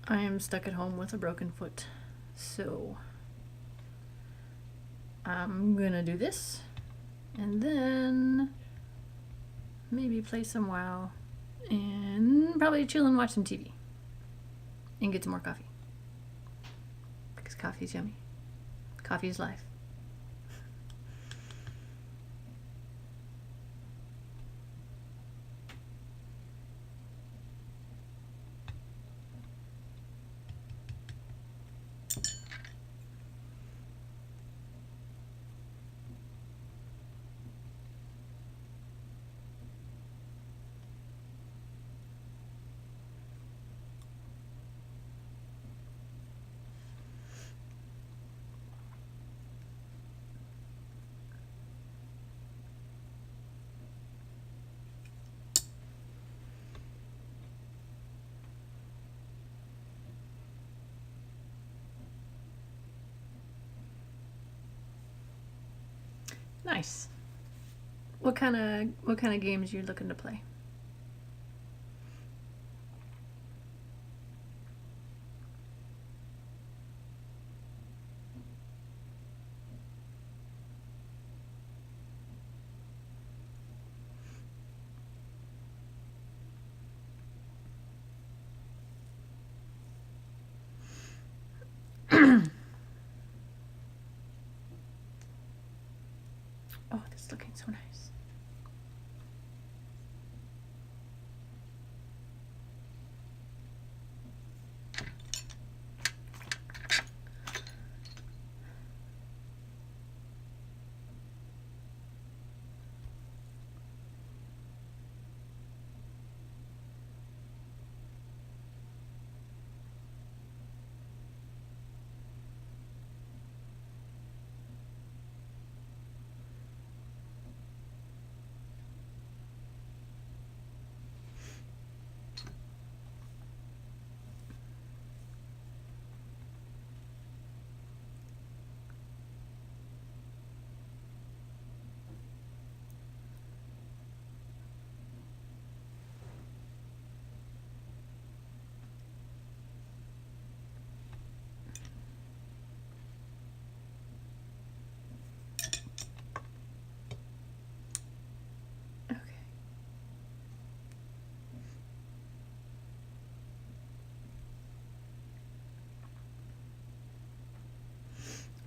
I am stuck at home with a broken foot, so I'm gonna do this and then maybe play some WoW and probably chill and watch some TV and get some more coffee, because coffee's yummy. Coffee is life. Nice. What kind of games you looking to play? Oh, this is looking so nice. Okay.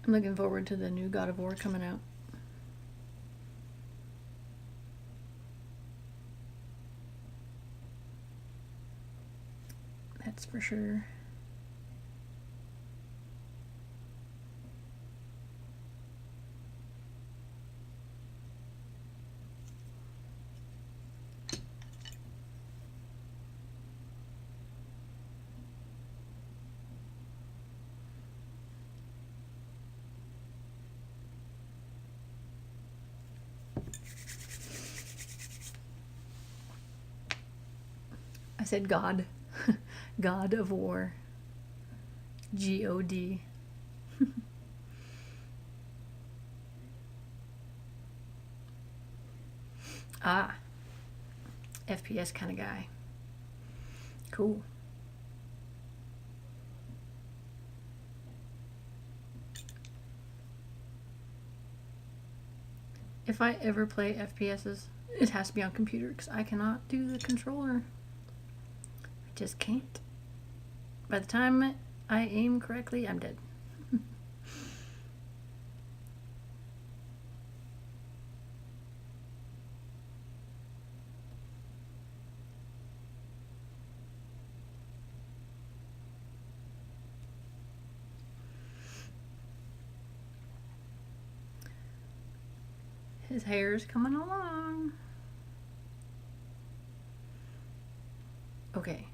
I'm looking forward to the new God of War coming out. That's for sure. I said God. God of War. God. Ah. FPS kind of guy. Cool. If I ever play FPSs, it has to be on computer because I cannot do the controller. I just can't. By the time I aim correctly, I'm dead. His hair's coming along. Okay.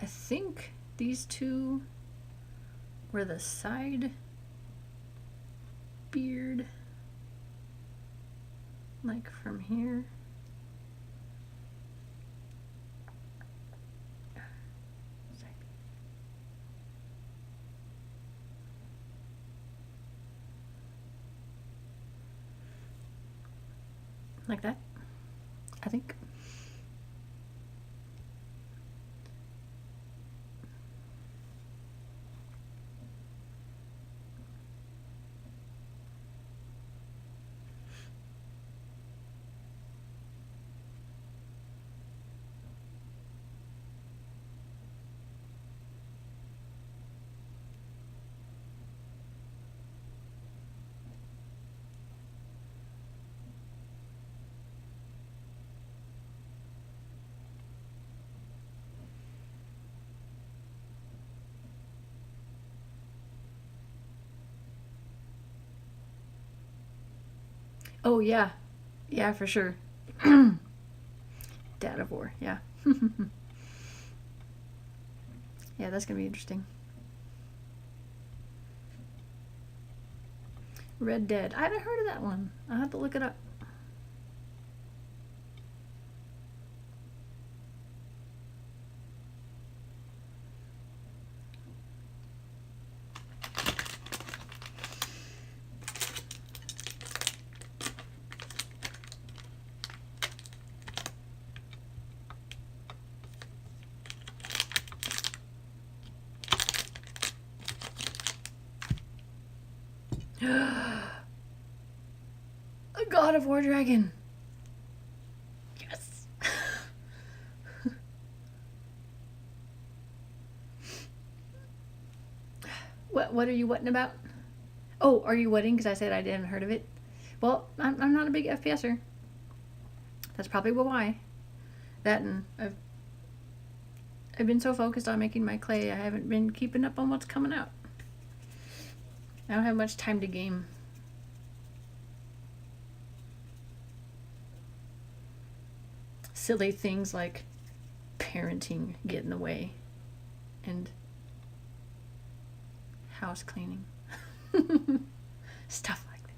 I think these two were the side beard. Like from here. Like that, I think. Oh yeah, yeah, for sure. Dad of War, yeah. Yeah, that's gonna be interesting. Red Dead. I haven't heard of that one. I'll have to look it up. A God of War dragon. Yes. What are you whatting about? Oh, are you whatting? Because I said I didn't heard of it. Well, I'm not a big FPSer. That's probably why. That and I've been so focused on making my clay, I haven't been keeping up on what's coming out. I don't have much time to game. Silly things like parenting get in the way and house cleaning. Stuff like that.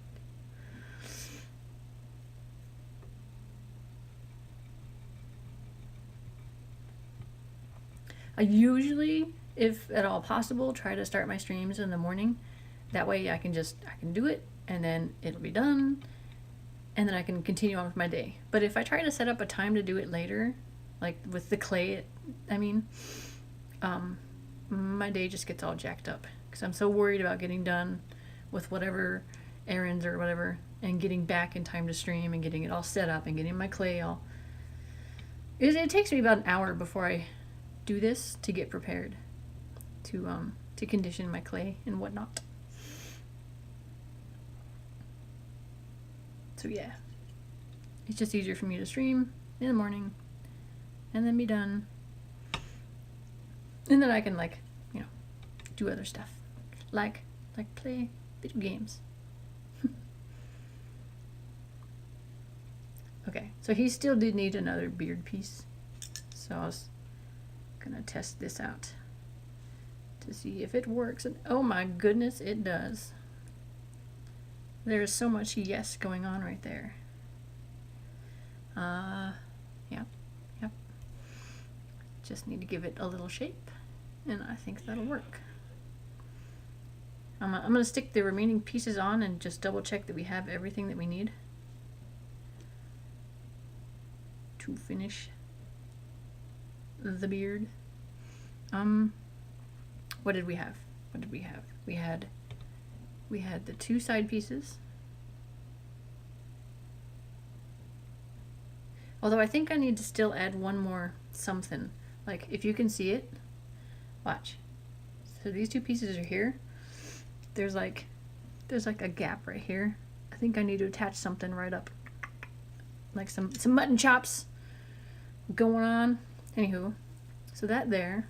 I usually, if at all possible, try to start my streams in the morning. That way I can do it and then it'll be done and then I can continue on with my day. But if I try to set up a time to do it later, like with the clay, my day just gets all jacked up because I'm so worried about getting done with whatever errands or whatever and getting back in time to stream and getting it all set up and getting my clay all. It takes me about an hour before I do this to get prepared to condition my clay and whatnot. So yeah, it's just easier for me to stream in the morning and then be done, and then I can do other stuff like play video games. Okay, so he still did need another beard piece, so I was gonna test this out to see if it works, and oh my goodness, it does. There's so much yes going on right there. Yep. Just need to give it a little shape, and I think that'll work. I'm gonna stick the remaining pieces on and just double check that we have everything that we need to finish the beard. What did we have? We had the two side pieces. Although I think I need to still add one more something. Like if you can see it, watch. So these two pieces are here. There's like a gap right here. I think I need to attach something right up. Like some mutton chops going on. Anywho, so that there.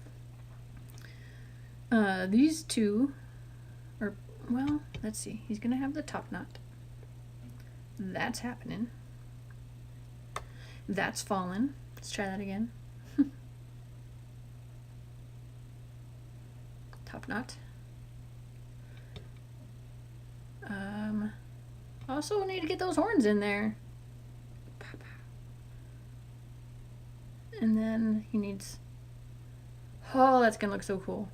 These two are, well, let's see. He's gonna have the top knot. That's happening. That's fallen. Let's try that again. Top knot. Also need to get those horns in there. And then he needs, oh, that's gonna look so cool.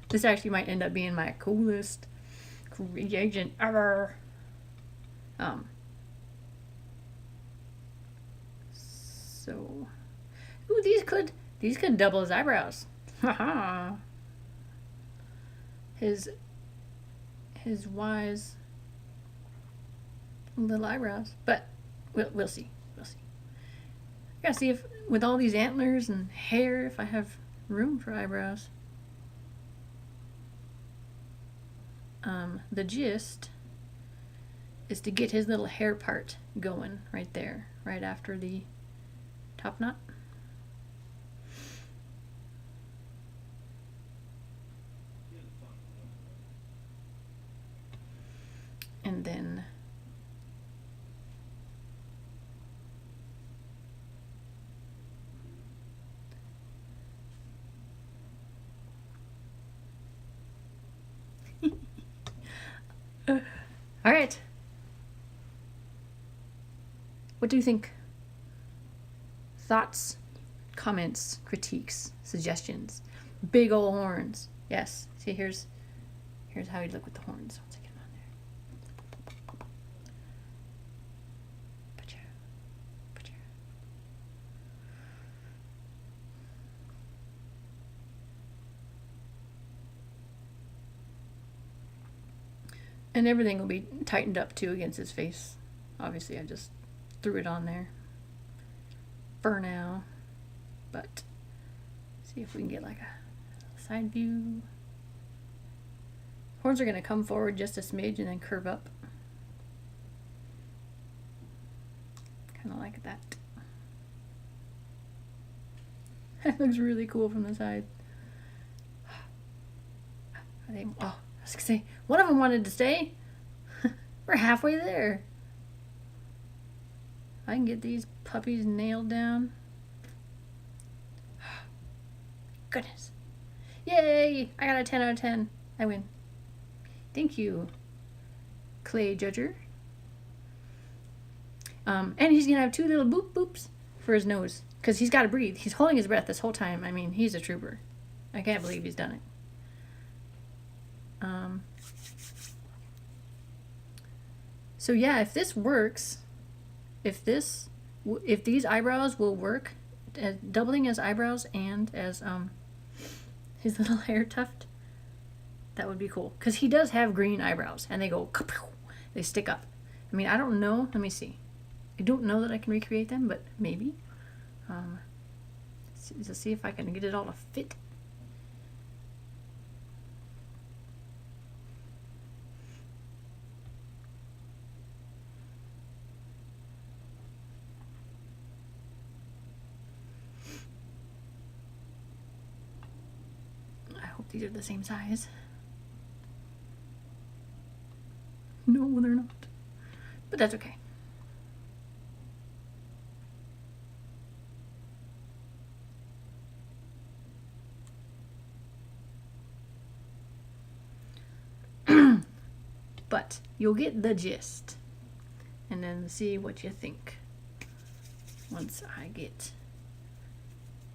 This actually might end up being my coolest creation ever. So, ooh, these could double his eyebrows. Haha. His wise little eyebrows, but we'll see. I gotta see if with all these antlers and hair, if I have room for eyebrows. The gist is to get his little hair part going right there, right after the top knot. And then all right. What do you think? Thoughts, comments, critiques, suggestions. Big ol' horns. Yes. See, here's how he'd look with the horns. Once I get him on there. Pacha. And everything will be tightened up too against his face. Obviously, I just threw it on there for now. But see if we can get like a side view. Horns are going to come forward just a smidge and then curve up. Kind of like that. That looks really cool from the side. I think, oh, I was going to say, one of them wanted to stay. We're halfway there. I can get these puppies nailed down. Goodness. Yay! I got a 10 out of 10. I win. Thank you, Clay Judger. And he's going to have 2 little boop boops for his nose. Because he's got to breathe. He's holding his breath this whole time. I mean, he's a trooper. I can't believe he's done it. So yeah, if this works, if these eyebrows will work, doubling as eyebrows and as his little hair tuft, that would be cool. Because he does have green eyebrows, and they go, they stick up. I mean, I don't know. Let me see. I don't know that I can recreate them, but maybe. Let's see if I can get it all to fit. I hope these are the same size. No, they're not. But that's okay. But you'll get the gist. And then see what you think once I get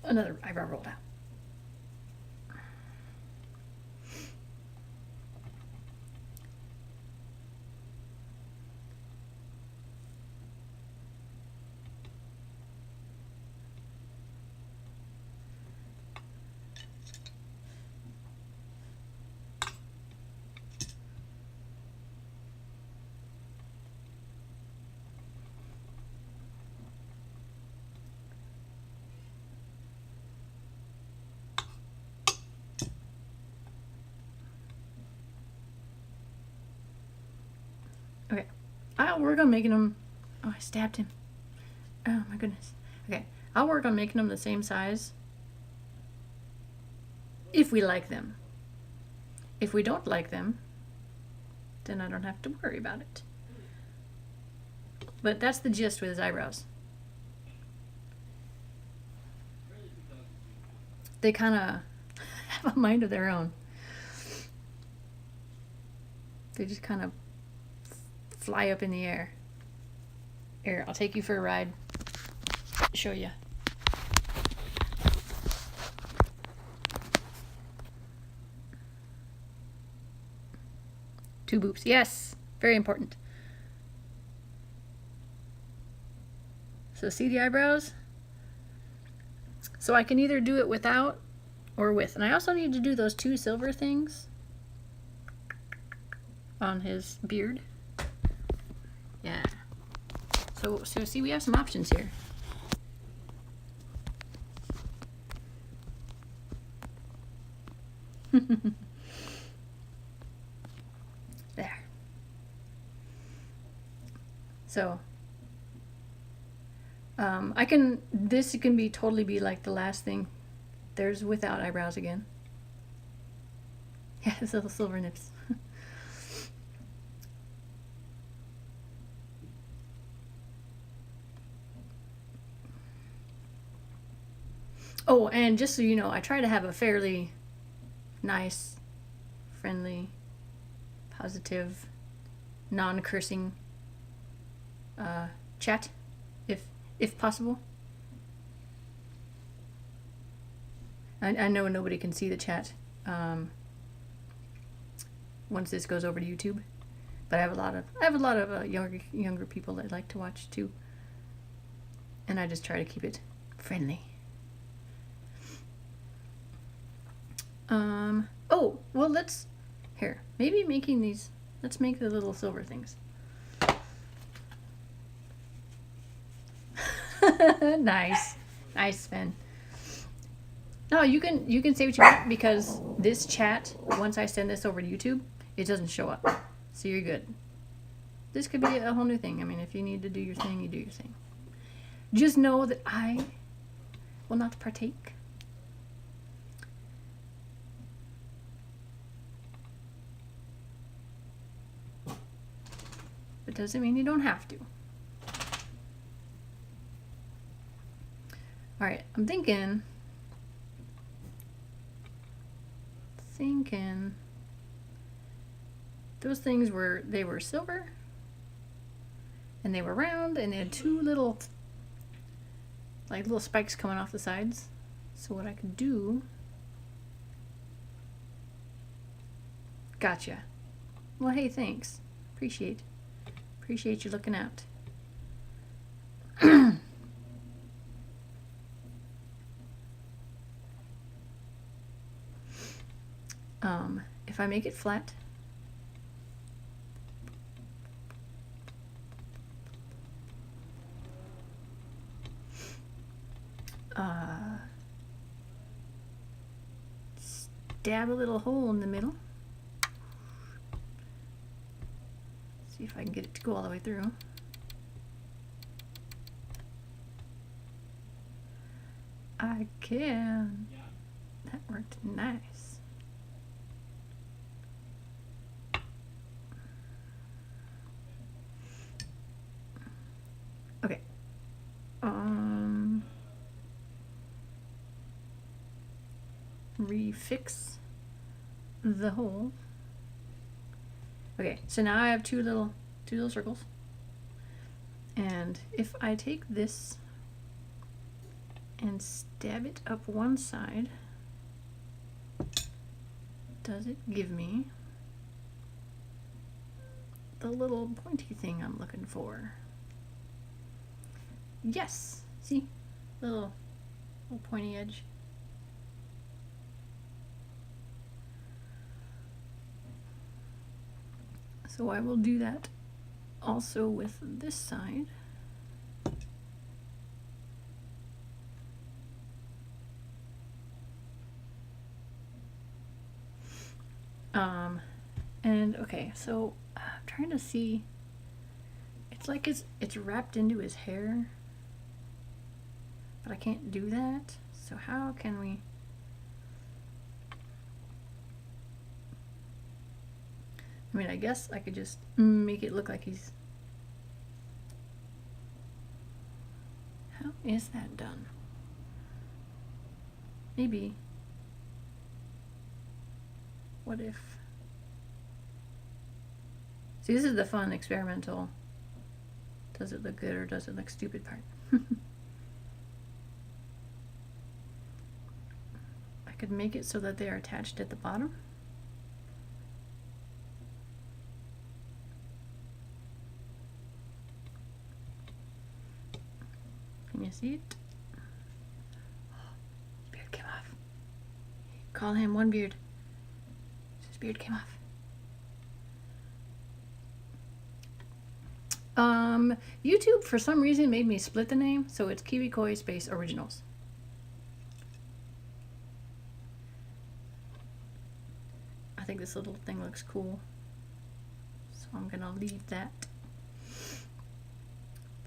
another eyebrow rolled out. Okay, I'll work on making them. Oh, I stabbed him. Oh my goodness. Okay, I'll work on making them the same size if we like them. If we don't like them, then I don't have to worry about it. But that's the gist with his eyebrows. They kind of have a mind of their own. They just kind of fly up in the air. Here, I'll take you for a ride. Show you. Two boops. Yes, very important. So see the eyebrows? So I can either do it without or with. And I also need to do those 2 silver things on his beard. Yeah. So see, we have some options here. There. So this can be totally be like the last thing. There's without eyebrows again. Yeah, his little silver nips. Oh, and just so you know, I try to have a fairly nice, friendly, positive, non-cursing chat, if possible. I know nobody can see the chat once this goes over to YouTube, but I have a lot of younger people that like to watch too, and I just try to keep it friendly. Oh, well, let's, here, maybe making these, Let's make the little silver things. Nice. Nice, Sven. No, you can say what you want, because this chat, once I send this over to YouTube, it doesn't show up. So you're good. This could be a whole new thing. I mean, if you need to do your thing, you do your thing. Just know that I will not partake. It doesn't mean you don't have to. Alright, I'm thinking those things were, they were silver and they were round and they had two little, like little spikes coming off the sides. So what I could do, gotcha. Well, hey, thanks. Appreciate you looking out. If I make it flat, stab a little hole in the middle. See if I can get it to go all the way through. I can. That worked nice. Okay. Refix the hole. Okay, so now I have two little circles. And if I take this and stab it up one side, does it give me the little pointy thing I'm looking for? Yes! See? Little pointy edge. So I will do that also with this side. And okay, so I'm trying to see, it's like it's wrapped into his hair, but I can't do that. So how can we? I mean, I guess I could just make it look like he's... How is that done? Maybe. What if... See, this is the fun experimental. Does it look good or does it look stupid part? I could make it so that they are attached at the bottom. Can you see it? His beard came off. Call him One Beard. His beard came off. YouTube for some reason made me split the name, so it's KiwikoiOriginals. I think this little thing looks cool, so I'm gonna leave that.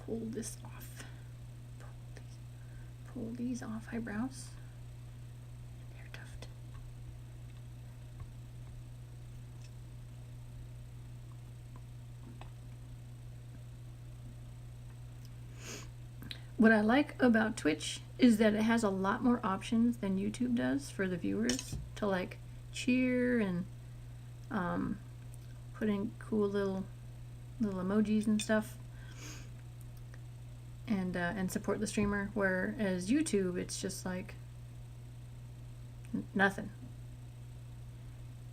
Pull this off. Pull these off eyebrows. Hair tuft. What I like about Twitch is that it has a lot more options than YouTube does for the viewers to like cheer and put in cool little emojis and stuff, and support the streamer, whereas YouTube, it's just like nothing.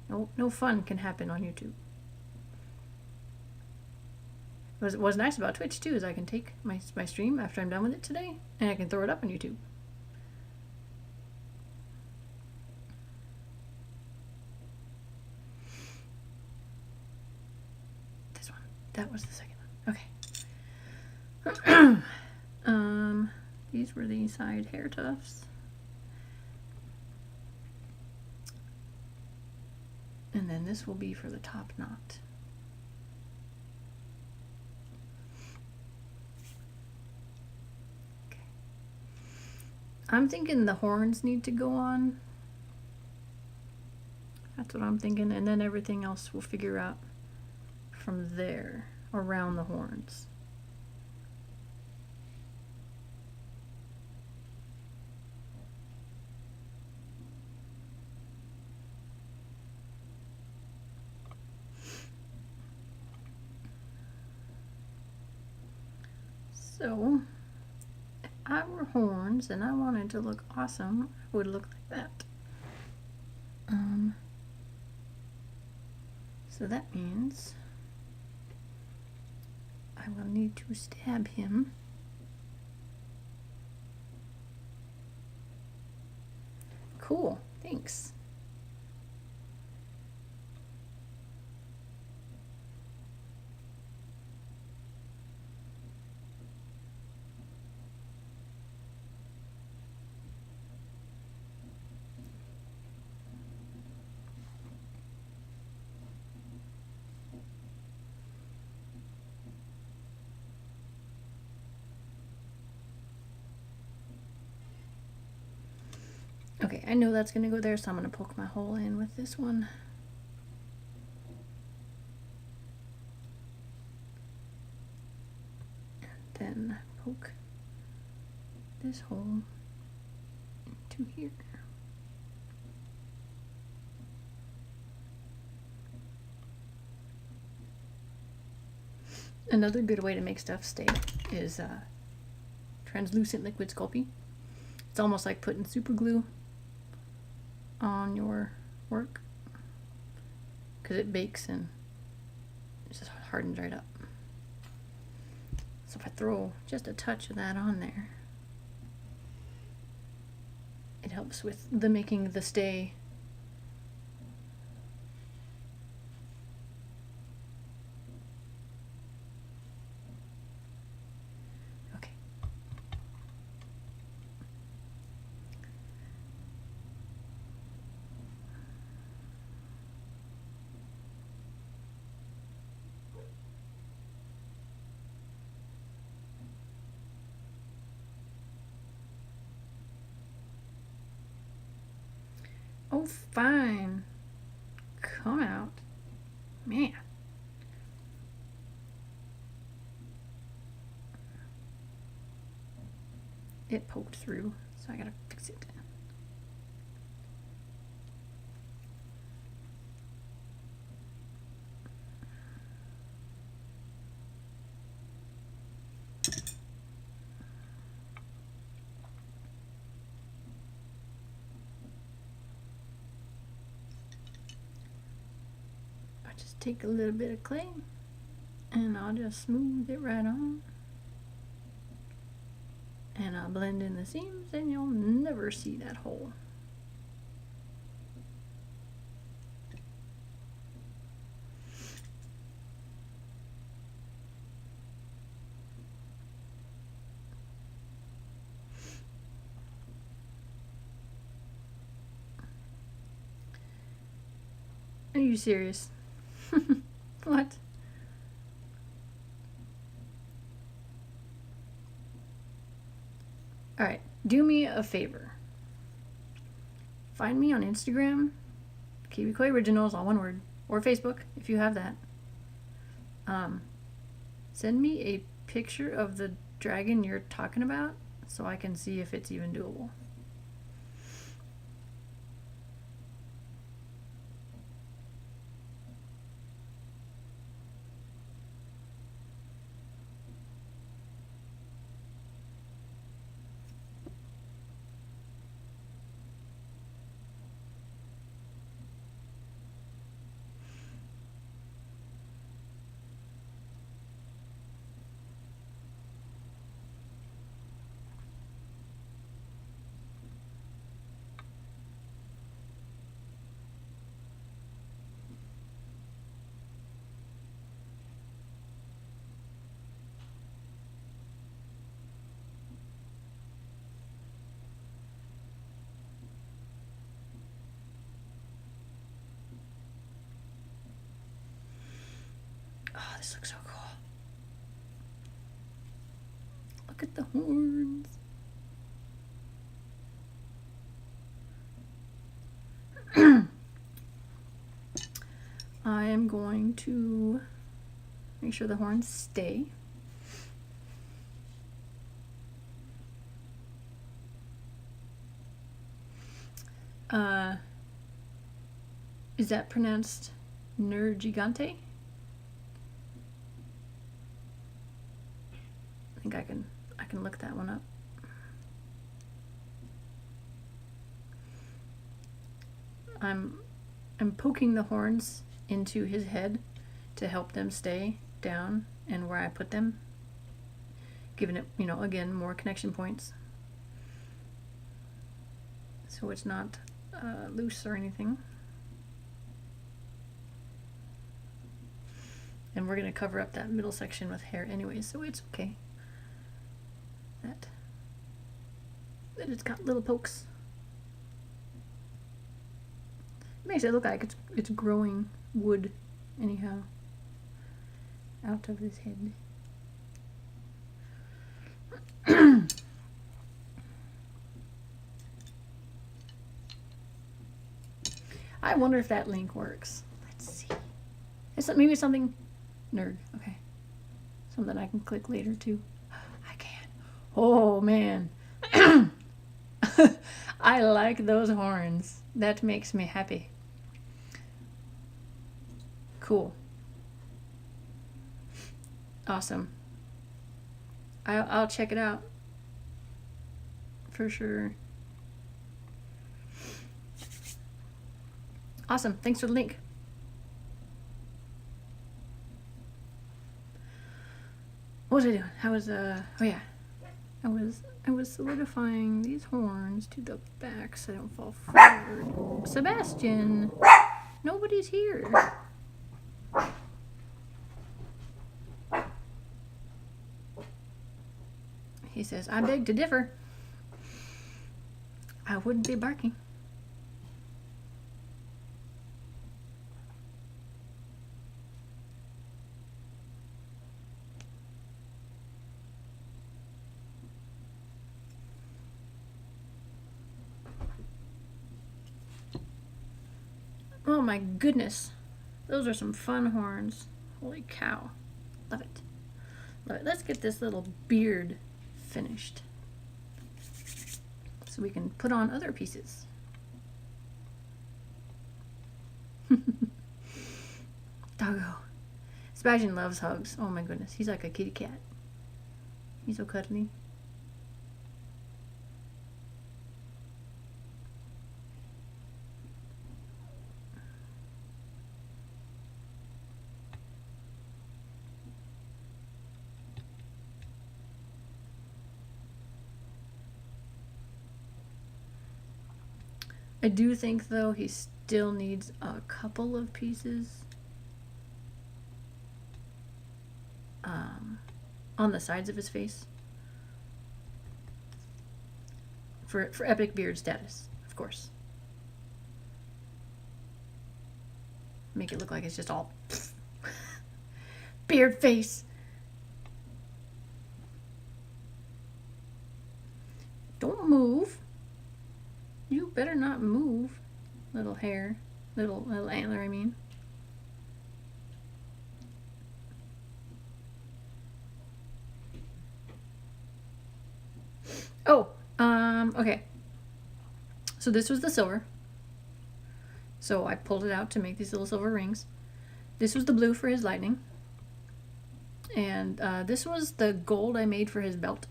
No fun can happen on YouTube. What's nice about Twitch too is I can take my stream after I'm done with it today and I can throw it up on YouTube. That was the second one. Okay. These were the side hair tufts. And then this will be for the top knot. Okay. I'm thinking the horns need to go on. That's what I'm thinking, and then everything else we'll figure out from there around the horns. So, if I were horns and I wanted to look awesome, I would look like that. So that means I will need to stab him. Cool, thanks. Okay, I know that's gonna go there, so I'm gonna poke my hole in with this one. And then poke this hole into here. Another good way to make stuff stay is translucent liquid Sculpey. It's almost like putting super glue on your work because it bakes and it just hardens right up. So if I throw just a touch of that on there, it helps with the making the stay. Okay. Oh, fine. Come out. Man. It poked through, so I gotta fix it. Take a little bit of clay and I'll just smooth it right on, and I'll blend in the seams and you'll never see that hole. Are you serious? What? Alright, do me a favor. Find me on Instagram, KiwikoiOriginals, all one word, or Facebook, if you have that. Send me a picture of the dragon you're talking about so I can see if it's even doable. this looks so cool. Look at the horns. I am going to make sure the horns stay. Is that pronounced Ner Gigante? I think I can look that one up. I'm poking the horns into his head to help them stay down and where I put them, giving it, you know, again, more connection points, so it's not loose or anything. And we're going to cover up that middle section with hair anyway, so it's okay that it's got little pokes. It makes it look like it's growing wood anyhow out of his head. I wonder if that link works. Let's see. It's maybe something nerd. Okay. Something I can click later too. I can. Oh man. I like those horns. That makes me happy. Cool. Awesome. I'll check it out for sure. Awesome. Thanks for the link. What was I doing? I was oh yeah. I was solidifying these horns to the back so I don't fall forward. Sebastian, nobody's here. He says, I beg to differ. I wouldn't be barking. Oh my goodness. Those are some fun horns. Holy cow. Love it. Love it. Let's get this little beard finished so we can put on other pieces. Doggo. Sebastian loves hugs. Oh my goodness. He's like a kitty cat. He's so cuddly. I do think, though, he still needs a couple of pieces on the sides of his face for epic beard status, of course. Make it look like it's just all beard face. Don't move. You better not move, little hair, little antler, I mean. Oh, okay. So this was the silver. So I pulled it out to make these little silver rings. This was the blue for his lightning. And this was the gold I made for his belt.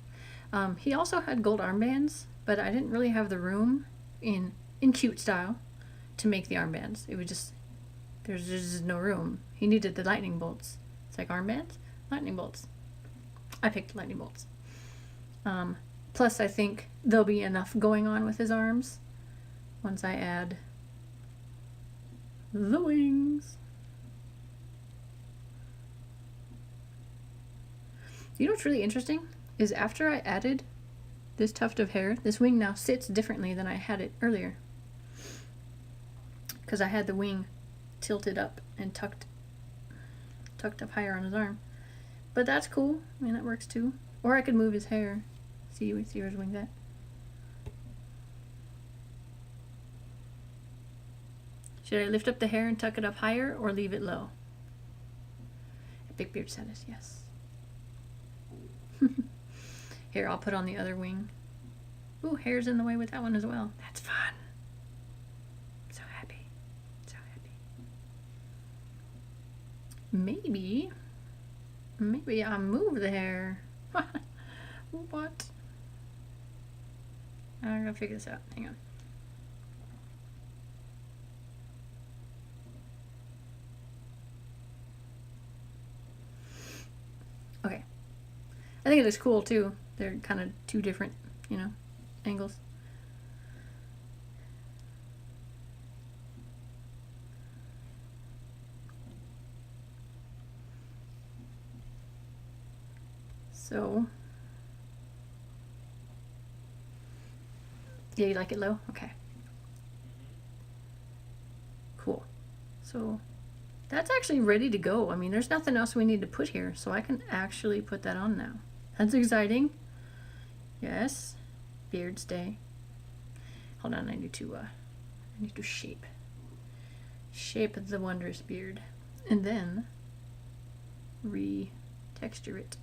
He also had gold armbands, but I didn't really have the room in cute style to make the armbands. It was just, there's just no room. He needed the lightning bolts. It's like armbands, lightning bolts. I picked lightning bolts. Plus I think there'll be enough going on with his arms once I add the wings. You know what's really interesting is after I added this tuft of hair, this wing now sits differently than I had it earlier. Because I had the wing tilted up and tucked tucked up higher on his arm. But that's cool. I mean, that works too. Or I could move his hair. See where his wing's at. Should I lift up the hair and tuck it up higher or leave it low? Big Beard said it, yes. Here, I'll put on the other wing. Ooh, hair's in the way with that one as well. That's fun. So happy. So happy. Maybe I'll move the hair. What? I'm gonna figure this out. Hang on. Okay. I think it looks cool too. They're kind of two different, you know, angles. So, yeah, you like it low? Okay. Cool. So, that's actually ready to go. I mean, there's nothing else we need to put here, so I can actually put that on now. That's exciting. Yes. Beards day. Hold on, I need to shape the wondrous beard. And then re-texture it.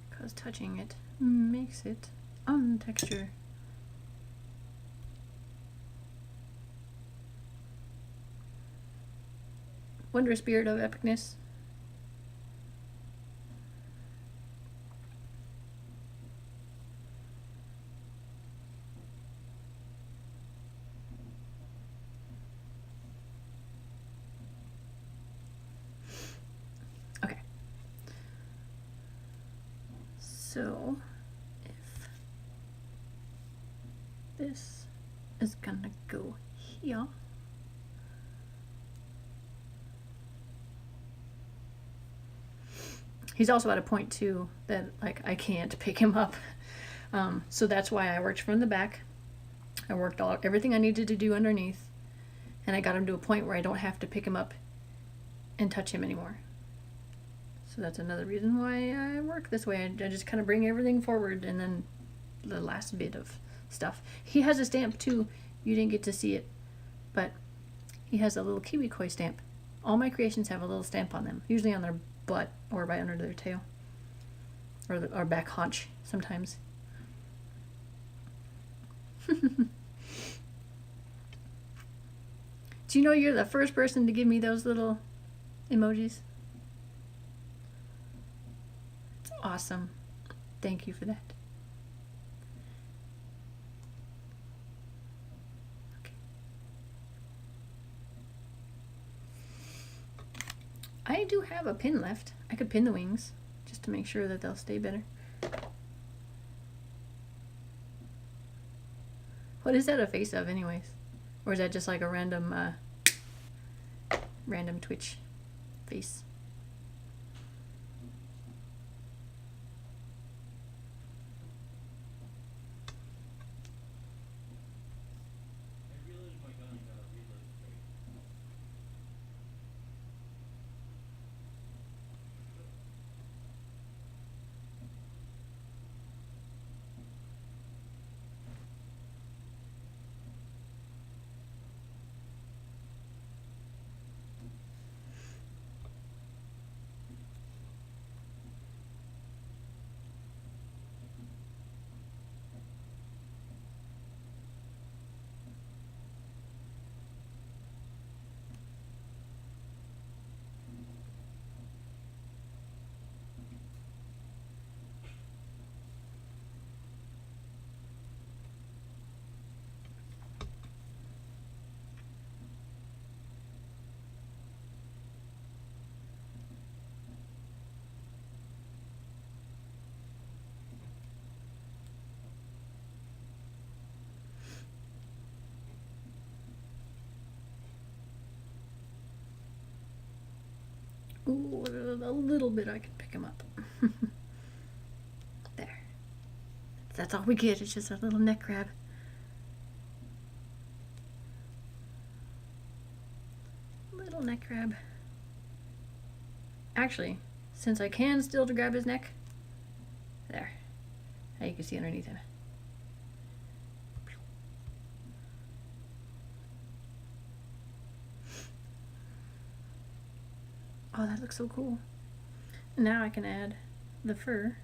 Because touching it makes it untexture. Wondrous beard of epicness. Okay. So, if this is gonna go here. He's also at a point too that like I can't pick him up, so that's why I worked from the back. I worked everything I needed to do underneath, and I got him to a point where I don't have to pick him up and touch him anymore. So that's another reason why I work this way. I just kind of bring everything forward, and then the last bit of stuff. He has a stamp too. You didn't get to see it, but he has a little KiwiKoi stamp. All my creations have a little stamp on them, usually on their butt or right under their tail, or back haunch sometimes. Do you know you're the first person to give me those little emojis? It's awesome. Thank you for that. Okay. I do have a pin left. I could pin the wings just to make sure that they'll stay better. What is that a face of anyways? Or is that just like a random Twitch face? Ooh, a little bit I can pick him up. There. That's all we get. It's just a little neck grab. Little neck grab. actually, since I can still to grab his neck, there. Now you can see underneath him. Oh, that looks so cool. And now I can add the fur.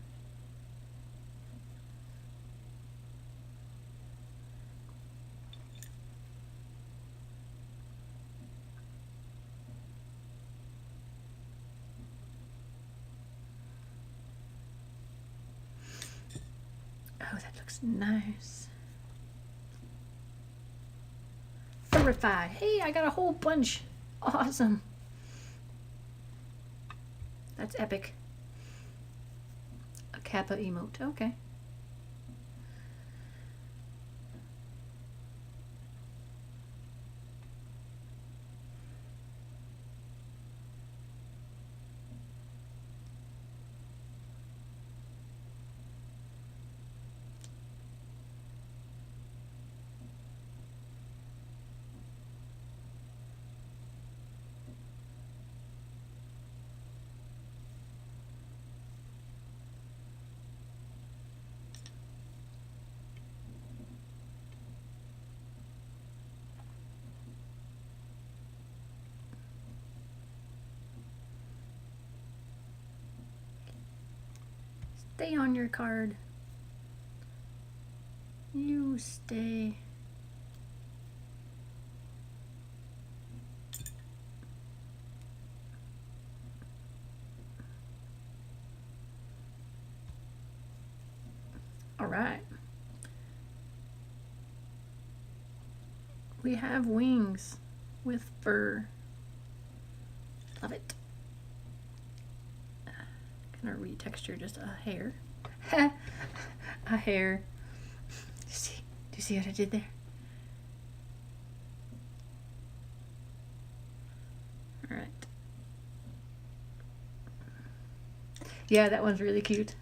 Oh, that looks nice. Furify. Hey, I got a whole bunch. Awesome. That's epic. A Kappa emote. Okay. Stay on your card. You stay. All right. We have wings with fur. Love it. Gonna retexture just a hair. A hair. Do you see what I did there? All right. Yeah, that one's really cute.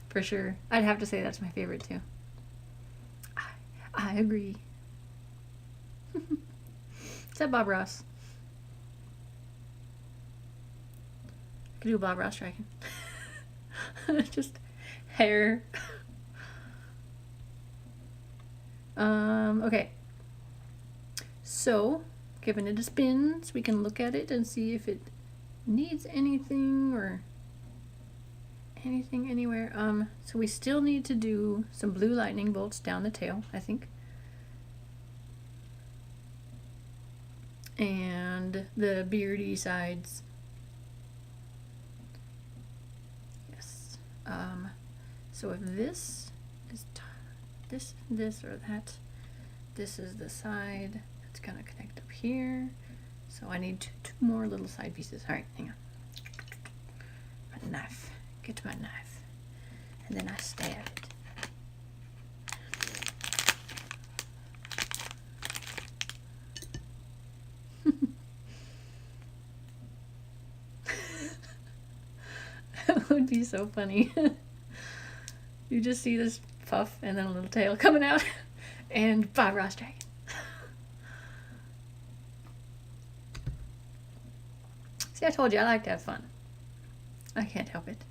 For sure. I'd have to say that's my favorite too. I agree. Is that Bob Ross? I could do a Bob Ross dragon. Just hair. Okay. So, giving it a spin so we can look at it and see if it needs anything or anything anywhere. So we still need to do some blue lightning bolts down the tail, I think. And the beardy sides. Yes. So if this is this or that, this is the side that's gonna connect up here. So I need two more little side pieces. All right, hang on. My knife. Get my knife. And then I stab it. That would be so funny. You just see this puff and then a little tail coming out and Bob Ross dragon. See, I told you I like to have fun. I can't help it.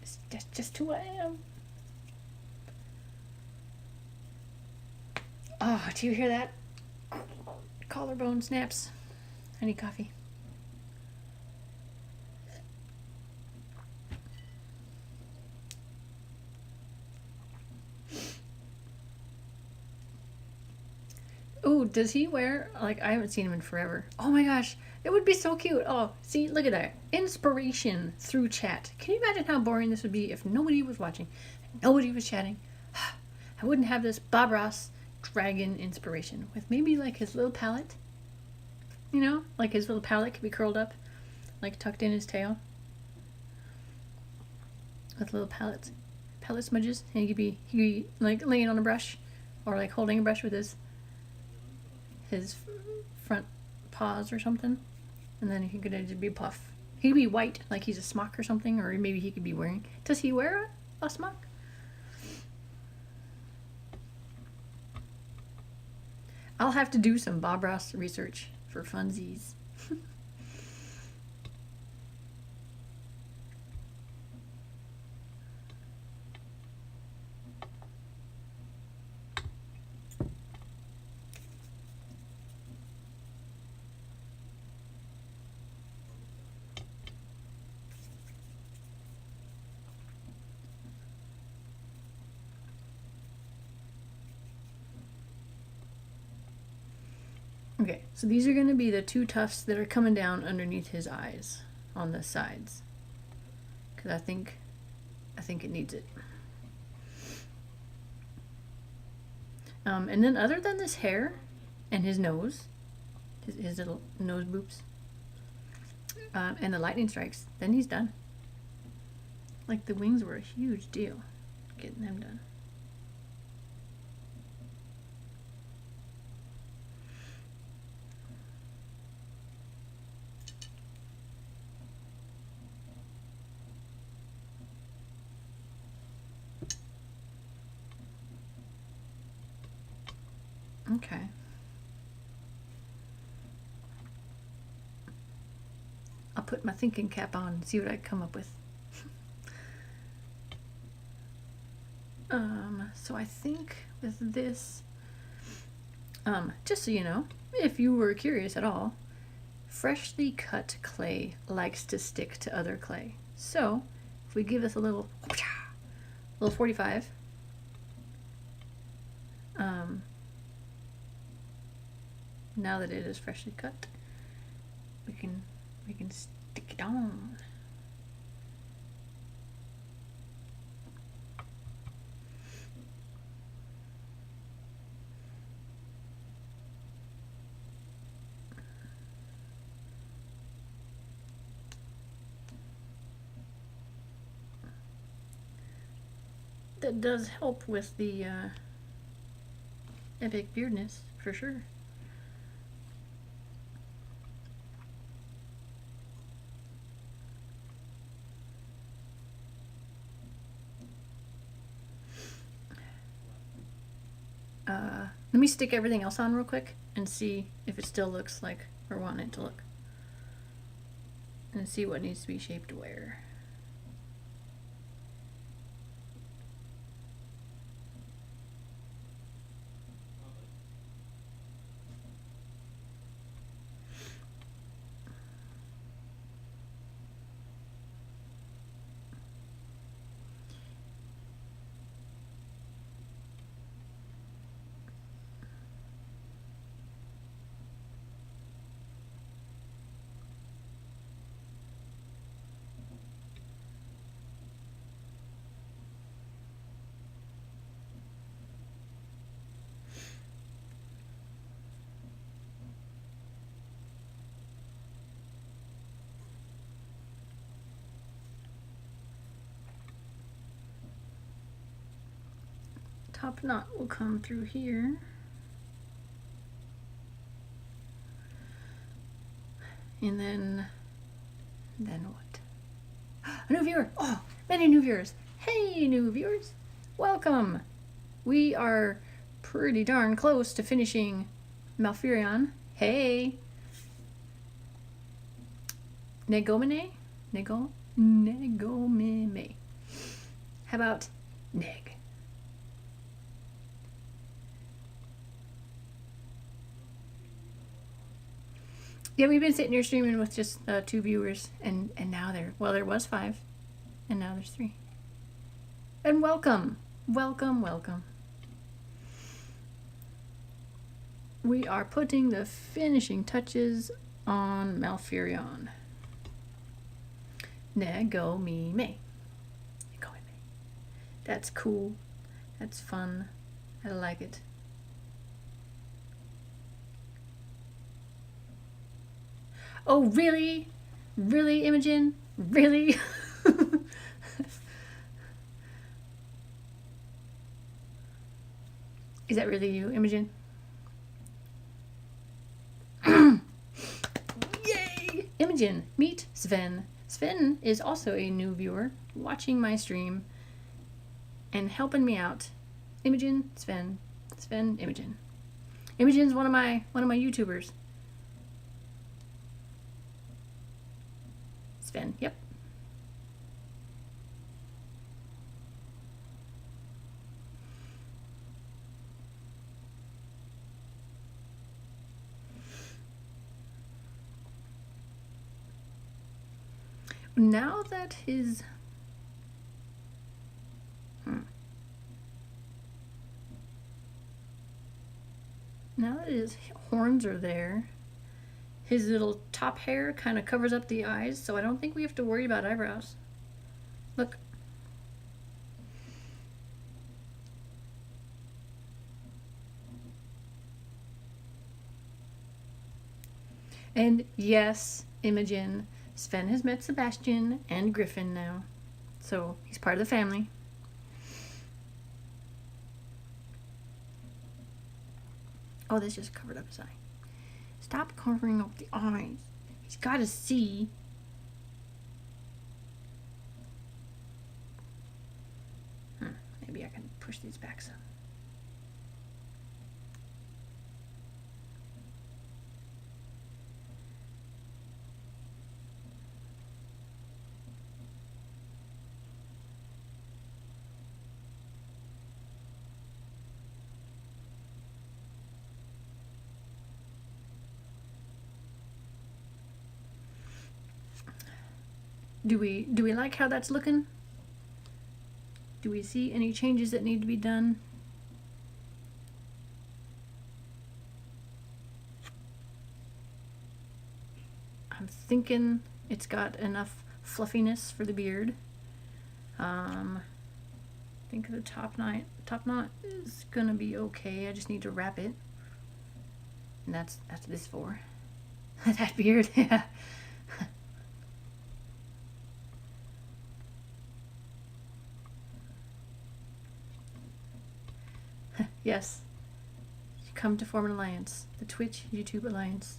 It's just who I am. Oh, do you hear that? Collarbone snaps. I need coffee. Oh, does he wear, like, I haven't seen him in forever. Oh my gosh, it would be so cute. Oh, see, look at that. Inspiration through chat. Can you imagine how boring this would be if nobody was watching, nobody was chatting? I wouldn't have this Bob Ross dragon inspiration with maybe like his little palette. You know, like his little palette could be curled up, like tucked in his tail. With little palette smudges. And he could be like laying on a brush or like holding a brush with his front paws or something, and then he could just be puff. He could be white, like he's a smock or something, or maybe he could be wearing. Does he wear a smock? I'll have to do some Bob Ross research. for funsies. Okay, so these are going to be the two tufts that are coming down underneath his eyes on the sides. Because I think it needs it. And then other than this hair and his nose, his little nose boops, and the lightning strikes, then he's done. Like the wings were a huge deal, getting them done. Okay. I'll put my thinking cap on and see what I come up with. So I think with this, just so you know, if you were curious at all, freshly cut clay likes to stick to other clay. So if we give this a little 45, now that it is freshly cut, we can stick it on. That does help with the epic beardness, for sure. Let me stick everything else on real quick and see if it still looks like we're wanting it to look. And see what needs to be shaped where. Top knot will come through here. And then what? A new viewer! Oh, many new viewers! Hey, new viewers! Welcome! We are pretty darn close to finishing Malfurion. Hey! Negomine? Negomime. How about Neg? Yeah, we've been sitting here streaming with just 2 viewers, and now there was 5, and now there's 3. And welcome, welcome, welcome. We are putting the finishing touches on Malfurion. Negomime. That's cool. That's fun. I like it. Oh, really? Really, Imogen? Really? Is that really you, Imogen? Yay! Imogen, meet Sven. Sven is also a new viewer watching my stream and helping me out. Imogen, Sven, Imogen. Imogen's one of my YouTubers. Sven, yep. Now that his now that his horns are there, his little top hair kind of covers up the eyes, so I don't think we have to worry about eyebrows. Look. And yes, Imogen, Sven has met Sebastian and Griffin now, so he's part of the family. Oh, this just covered up his eye. Stop covering up the eyes. He's got to see. Maybe I can push these back some. Do we like how that's looking? Do we see any changes that need to be done? I'm thinking it's got enough fluffiness for the beard. I think the top knot is gonna be okay. I just need to wrap it. And that's this for. That beard, yeah. Yes. Come to form an alliance. The Twitch YouTube Alliance.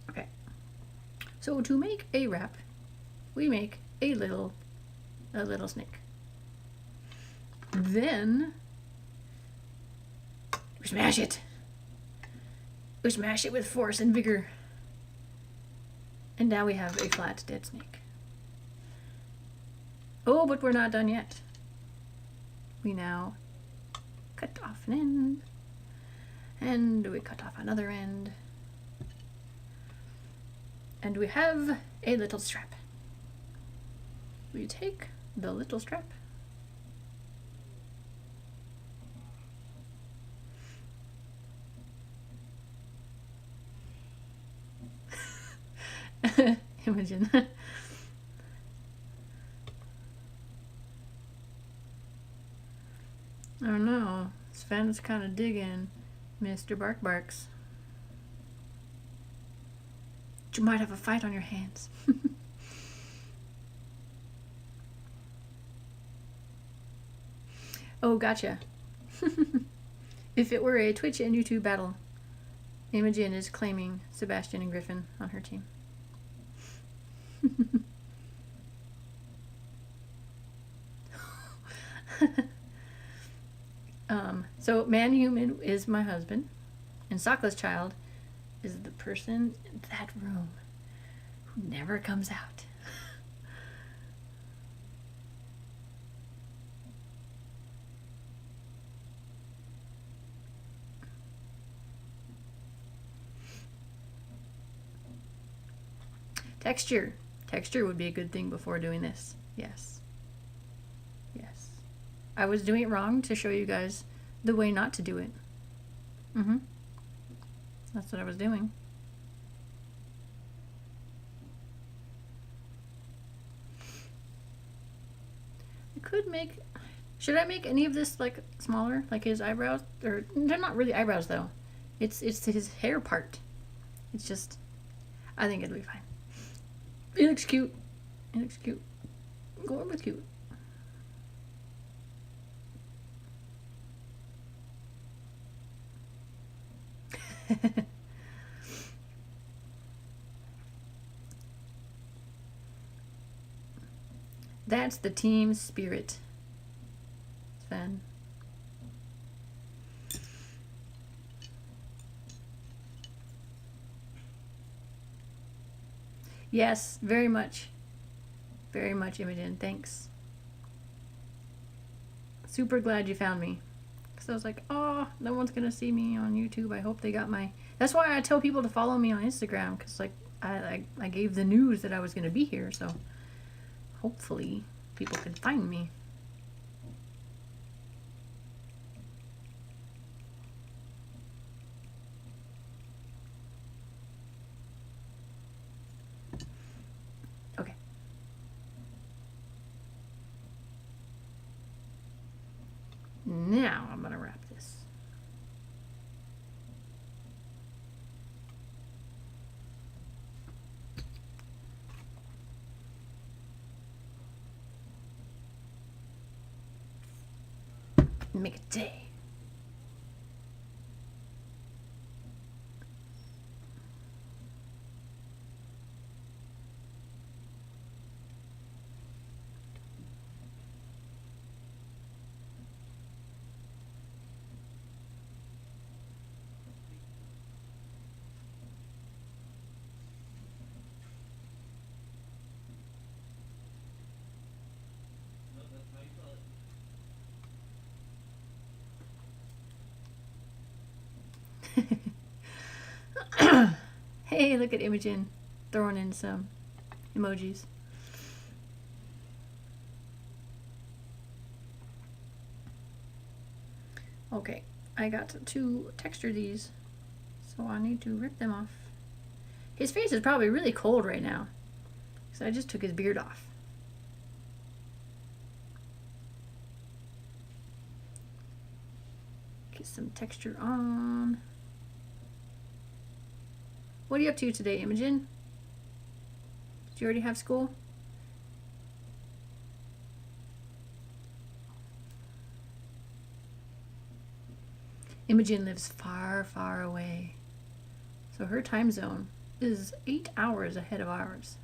Okay. So to make a wrap, we make a little snake. Then we smash it. We smash it with force and vigor. And now we have a flat dead snake. Oh, but we're not done yet. We now cut off an end. And we cut off another end. And we have a little strap. We take the little strap. Imogen. Oh no, Sven's kind of digging Mr. Barks. You might have a fight on your hands. Oh, gotcha. If it were a Twitch and YouTube battle, Imogen is claiming Sebastian and Griffin on her team. So Man-Human is my husband, and Sakla's child is the person in that room who never comes out. Texture. Texture would be a good thing before doing this. Yes. Yes. I was doing it wrong to show you guys the way not to do it. That's what I was doing. I could make... Should I make any of this like smaller? Like his eyebrows? Or they're not really eyebrows though. It's his hair part. It's just... I think it'll be fine. It looks cute. It looks cute. Going with cute. That's the team spirit, Sven. Yes, very much. Very much, Imogen. Thanks. Super glad you found me. Because I was like, oh, no one's going to see me on YouTube. I hope they got my... That's why I tell people to follow me on Instagram. Because, like, I gave the news that I was going to be here. So, hopefully, people can find me. Okay. Now I'm going to wrap this. Make a day. No, that's how you spell it. Hey, look at Imogen throwing in some emojis. Okay, I got to texture these, so I need to rip them off. His face is probably really cold right now, because I just took his beard off. Get some texture on. What are you up to today, Imogen? Did you already have school? Imogen lives far, far away. So her time zone is 8 hours ahead of ours.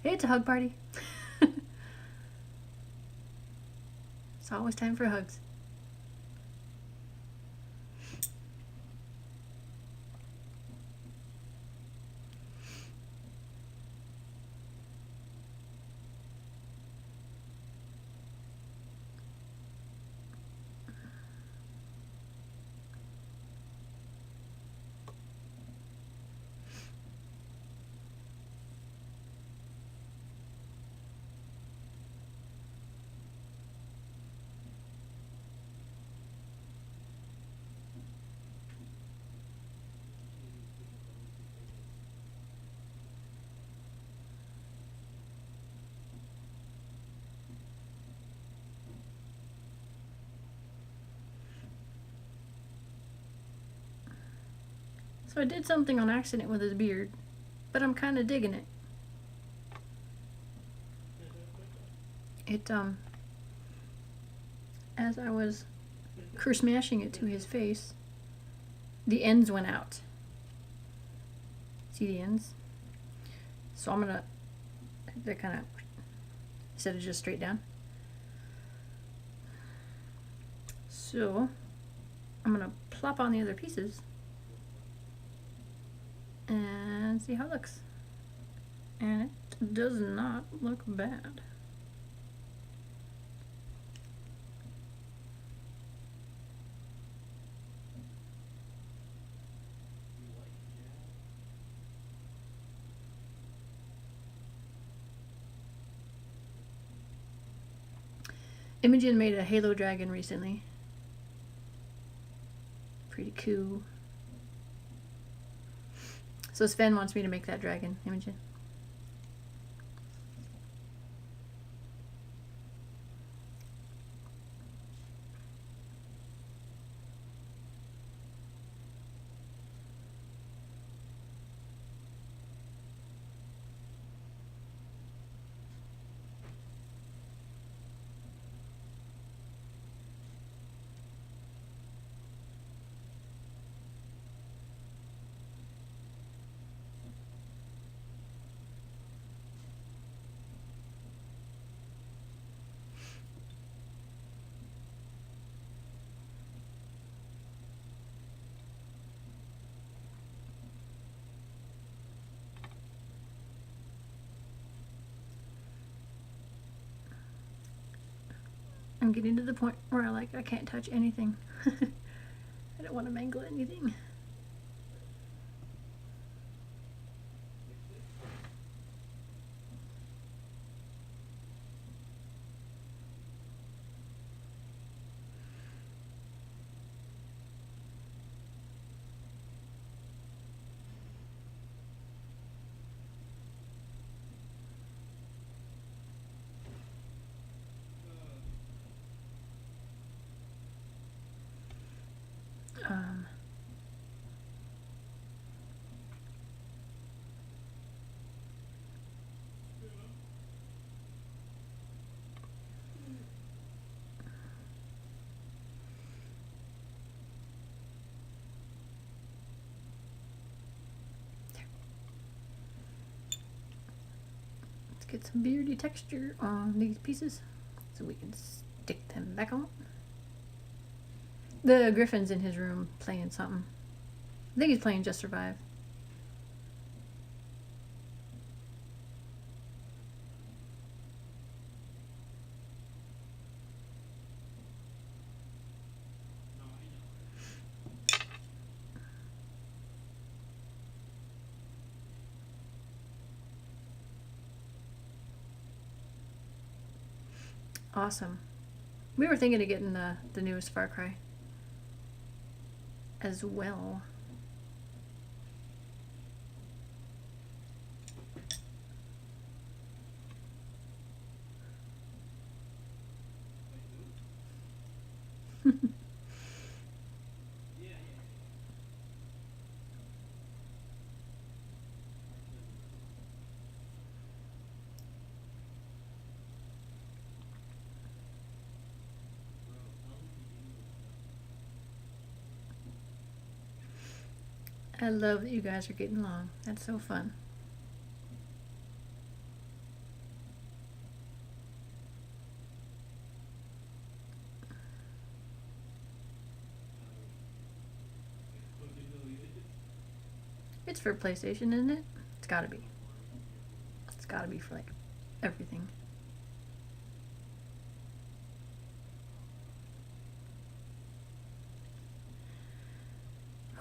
It's a hug party. It's always time for hugs. So I did something on accident with his beard, but I'm kind of digging it. As I was smashing it to his face, the ends went out. See the ends? So I'm gonna, they're kind of, instead of just straight down. So I'm gonna plop on the other pieces and see how it looks. And it does not look bad. Imogen made a Halo dragon recently. Pretty cool. So Sven wants me to make that dragon, Imogen. I'm getting to the point where I can't touch anything. I don't want to mangle anything. Um, let's get some beardy texture on these pieces so we can stick them back on. The Griffin's in his room playing something. I think he's playing Just Survive. Awesome. We were thinking of getting the newest Far Cry as well. I love that you guys are getting along. That's so fun. It's for PlayStation, isn't it? It's gotta be. It's gotta be for like everything.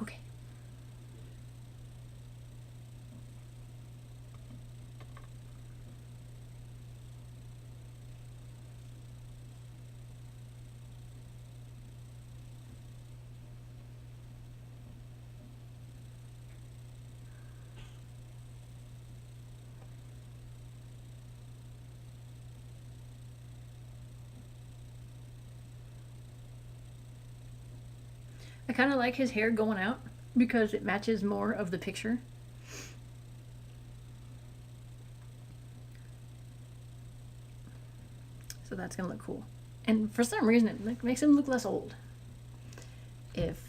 Okay. I kind of like his hair going out because it matches more of the picture. So that's gonna look cool. And for some reason it makes him look less old. If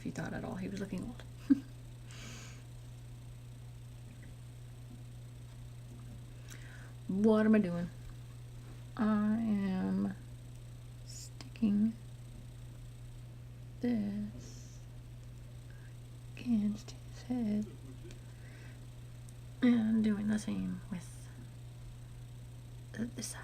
you thought at all he was looking old. What am I doing? I am sticking this against his head and doing the same with the side.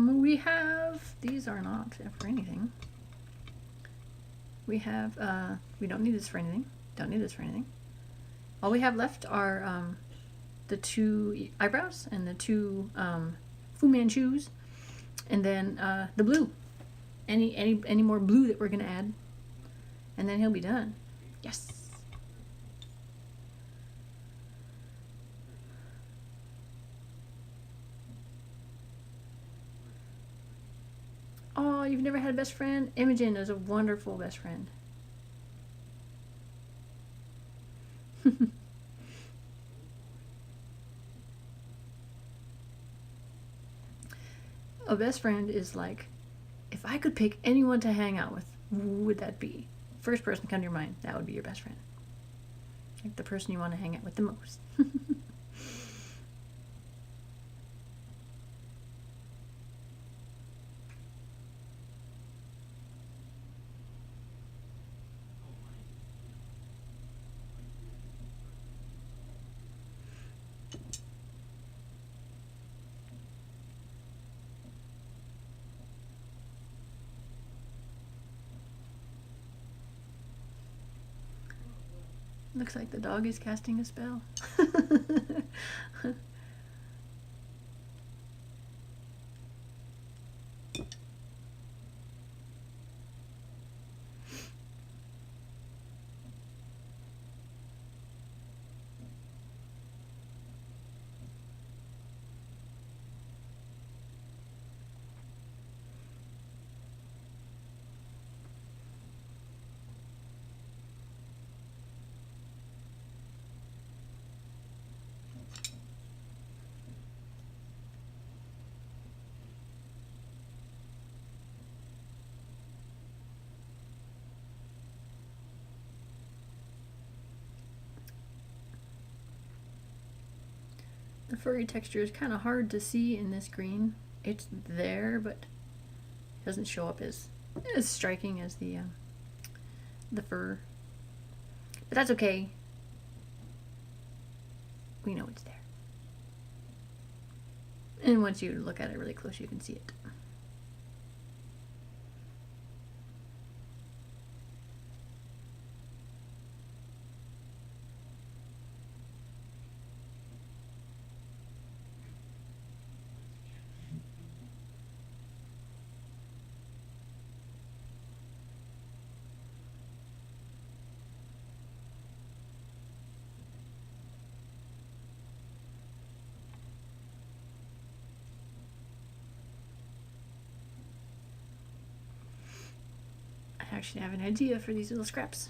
We have, these are not for anything. We have, we don't need this for anything. Don't need this for anything. All we have left are the 2 eyebrows and the 2 Fu Manchus, and then the blue. Any more blue that we're gonna add, and then he'll be done. Yes. Oh, you've never had a best friend? Imogen is a wonderful best friend. a best friend is like, if I could pick anyone to hang out with, who would that be? First person to come to your mind, that would be your best friend. Like the person you want to hang out with the most. Looks like the dog is casting a spell. The furry texture is kind of hard to see in this green. It's there, but it doesn't show up as striking as the fur. But that's okay. We know it's there. And once you look at it really close, you can see it. I actually have an idea for these little scraps.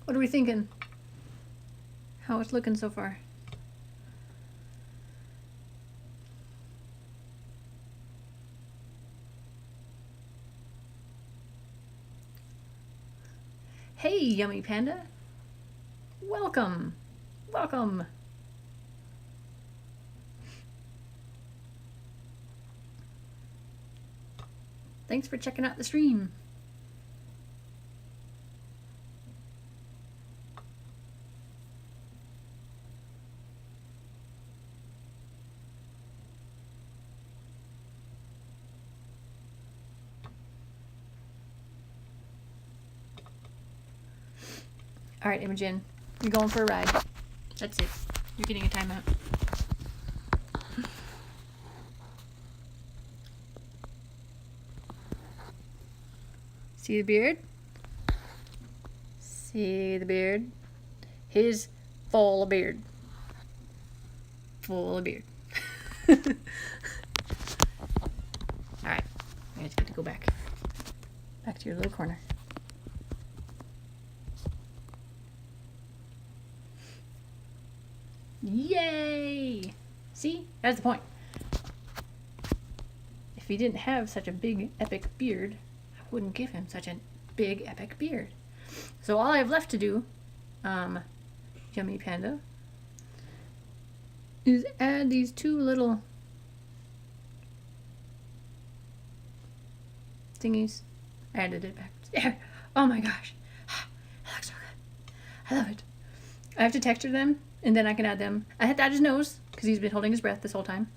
What are we thinking? How it's looking so far? Hey, Yummy Panda. Welcome. Welcome. Thanks for checking out the stream. All right, Imogen, you're going for a ride. That's it. You're getting a timeout. See the beard? See the beard? He's full of beard. Full of beard. Alright, you guys get to go back. Back to your little corner. Yay! See? That's the point. If he didn't have such a big, epic beard, I wouldn't give him such a big, epic beard. So all I have left to do, Yummy Panda, is add these two little thingies. I added it back there. Oh my gosh. It looks so good. I love it. I have to texture them, and then I can add them. I had to add his nose, because he's been holding his breath this whole time.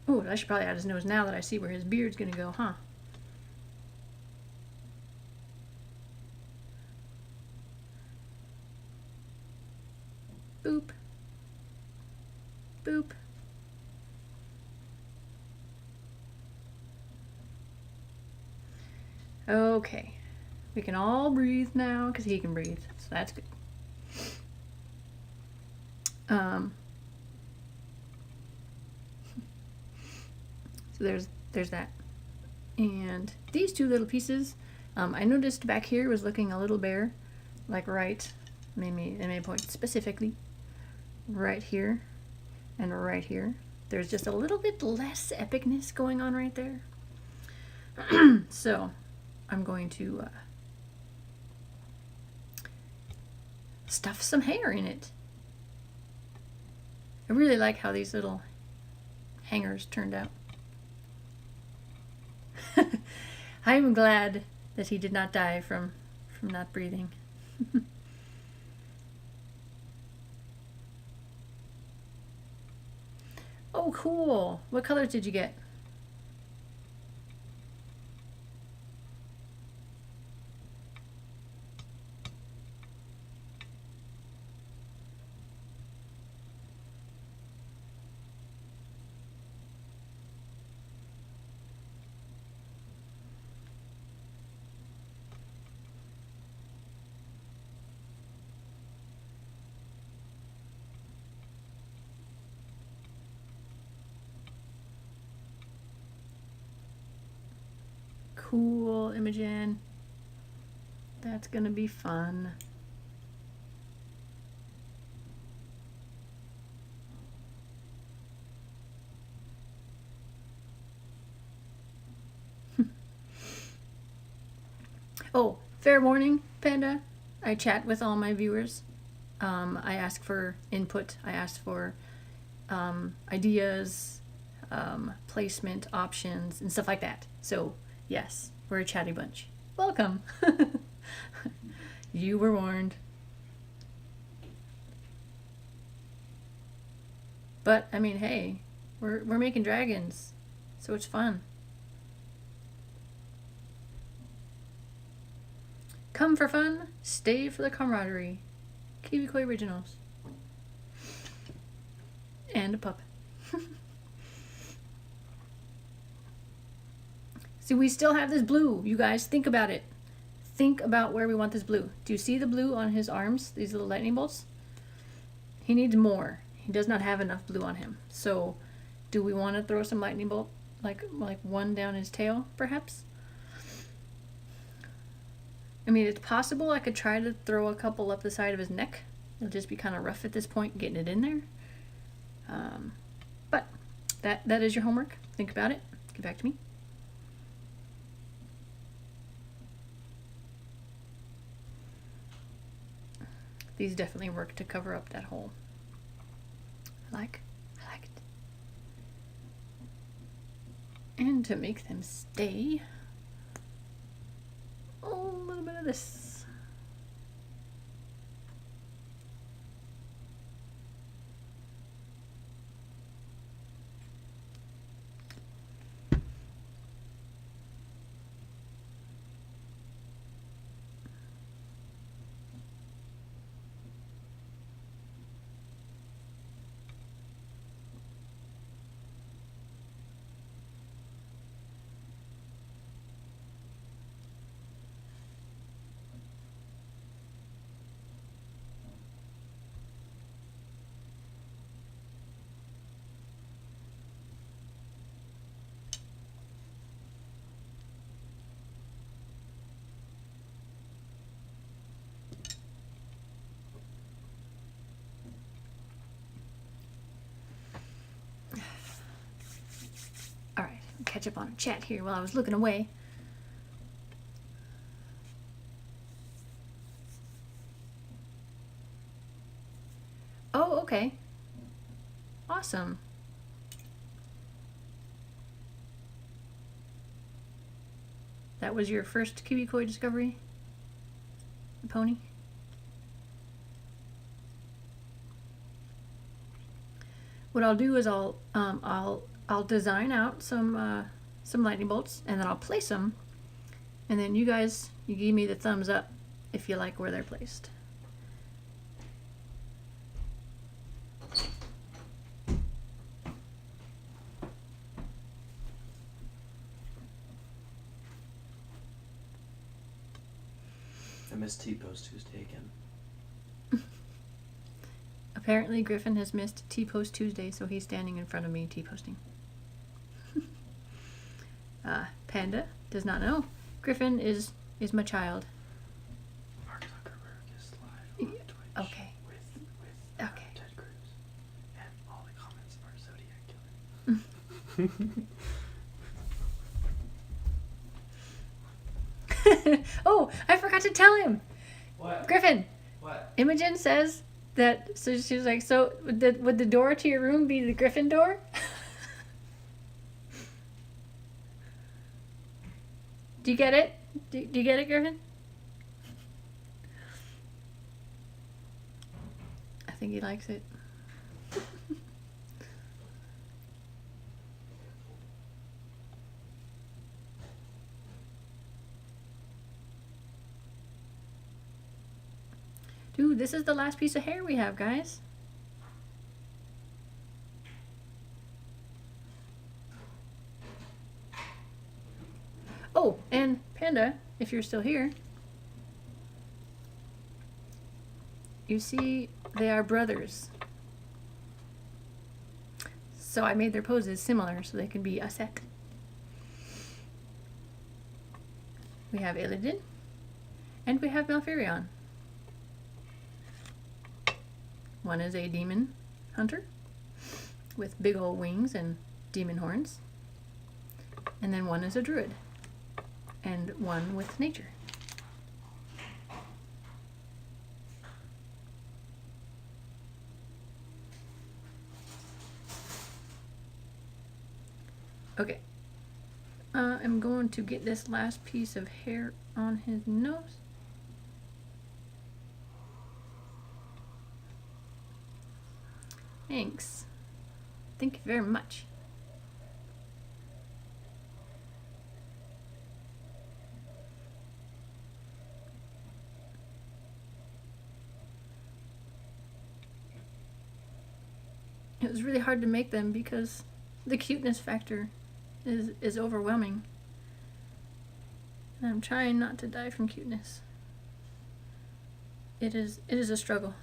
Ooh, I should probably add his nose now that I see where his beard's gonna go, huh? Boop. Boop. Okay. We can all breathe now, because he can breathe, so that's good. So there's that. And these two little pieces, I noticed back here was looking a little bare, like right, let me point specifically, right here and right here. There's just a little bit less epicness going on right there. So I'm going to stuff some hair in it. I really like how these little hangers turned out. I'm glad that he did not die from not breathing. Oh, cool. What colors did you get? Cool, Imogen. That's gonna be fun. Oh, fair warning, Panda. I chat with all my viewers. I ask for input. I ask for ideas, placement options, and stuff like that. So, yes, we're a chatty bunch. Welcome. You were warned. But, I mean, hey, we're making dragons, so it's fun. Come for fun, stay for the camaraderie. KiwikoiOriginals. And a puppet. See, we still have this blue. You guys, think about it. Think about where we want this blue. Do you see the blue on his arms? These little lightning bolts? He needs more. He does not have enough blue on him. So, do we want to throw some lightning bolt, like one down his tail, perhaps? I mean, it's possible I could try to throw a couple up the side of his neck. It'll just be kind of rough at this point, getting it in there. But that is your homework. Think about it. Get back to me. These definitely work to cover up that hole. I like it. And to make them stay, oh, a little bit of this. Catch up on a chat here while I was looking away. Oh, okay. Awesome. That was your first Kiwikoi discovery? The pony? What I'll do is I'll design out some lightning bolts, and then I'll place them, and then you guys, you give me the thumbs up if you like where they're placed. I missed T-Post Tuesday again. Apparently Griffin has missed T-Post Tuesday, so he's standing in front of me T-posting. Panda does not know. Griffin is is my child. Mark Zuckerberg is live on Twitch. Okay. With Okay. Ted Cruz. And all the comments are Zodiac Killer. Oh, I forgot to tell him. What? Griffin, What? Imogen says that, so she was like, so would the door to your room be the Griffin door? Do you get it? Do you get it, Griffin? I think he likes it. Dude, this is the last piece of hair we have, guys. Oh, and Panda, if you're still here, you see they are brothers. So I made their poses similar so they can be a set. We have Illidan, and we have Malfurion. One is a demon hunter with big old wings and demon horns. And then one is a druid. And one with nature. Okay. I'm going to get this last piece of hair on his nose. Thanks. Thank you very much. It was really hard to make them because the cuteness factor is overwhelming. And I'm trying not to die from cuteness. It is a struggle.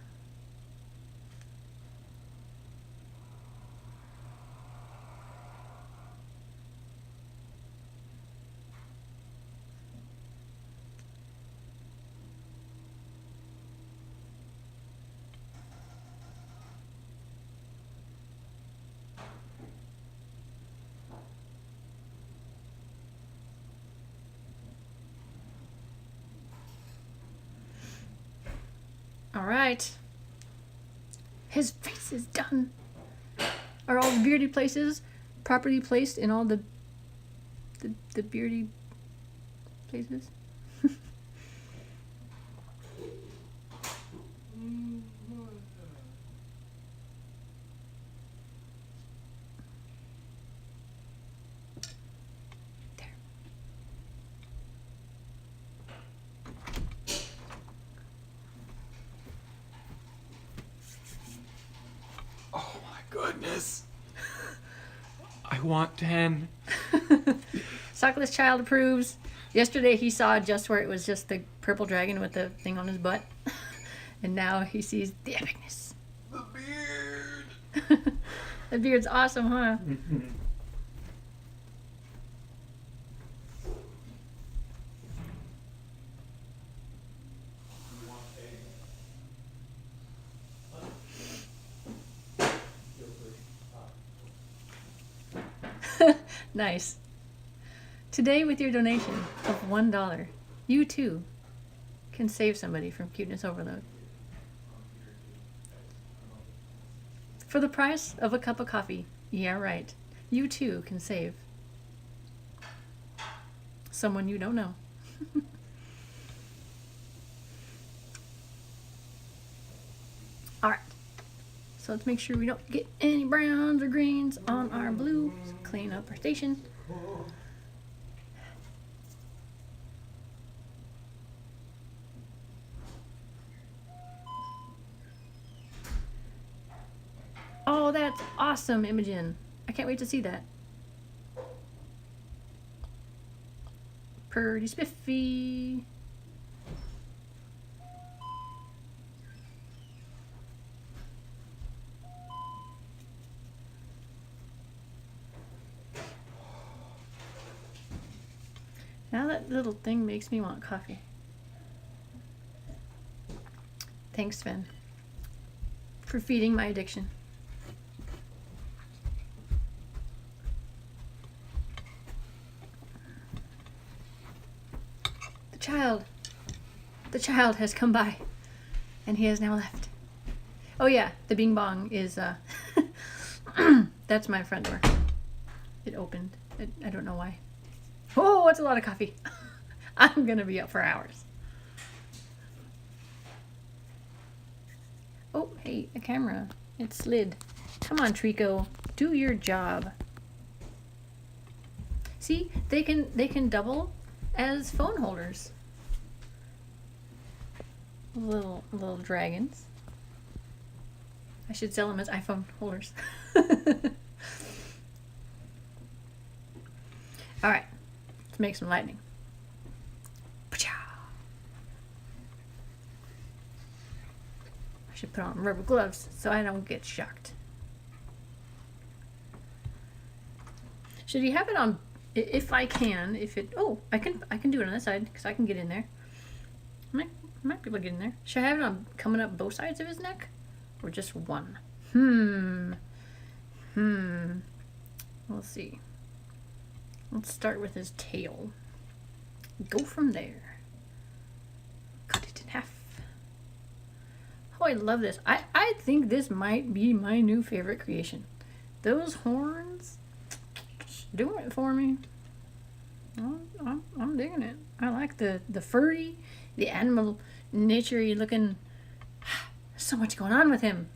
All right. His face is done. Are all the beardy places properly placed in all the beardy places? There. Oh my goodness. I want 10. Sockless Child approves. Yesterday he saw just where it was just the purple dragon with the thing on his butt. And now he sees the epicness. The beard. The beard's awesome, huh? Nice. Today, with your donation of $1, you too can save somebody from cuteness overload. For the price of a cup of coffee, yeah, right, you too can save someone you don't know. All right. So let's make sure we don't get any browns or greens on our blue. Clean up our station. Oh, that's awesome, Imogen. I can't wait to see that. Pretty spiffy. Now that little thing makes me want coffee. Thanks, Sven, for feeding my addiction. The child has come by, and he has now left. Oh yeah, the bing bong is, that's my front door. It opened. I don't know why. Oh, it's a lot of coffee. I'm gonna be up for hours. Oh, hey, a camera. It slid. Come on, Trico. Do your job. See, they can double as phone holders. Little dragons. I should sell them as iPhone holders. All right, let's make some lightning. I should put on rubber gloves so I don't get shocked. Should you have it on? If I can, I can do it on this side because I can get in there. Might be able to get in there. Should I have it on coming up both sides of his neck, or just one? We'll see. Let's start with his tail. Go from there. Cut it in half. Oh, I love this. I think this might be my new favorite creation. Those horns, doing it for me. I'm digging it. I like the furry, the animal, nature-y looking. So much going on with him.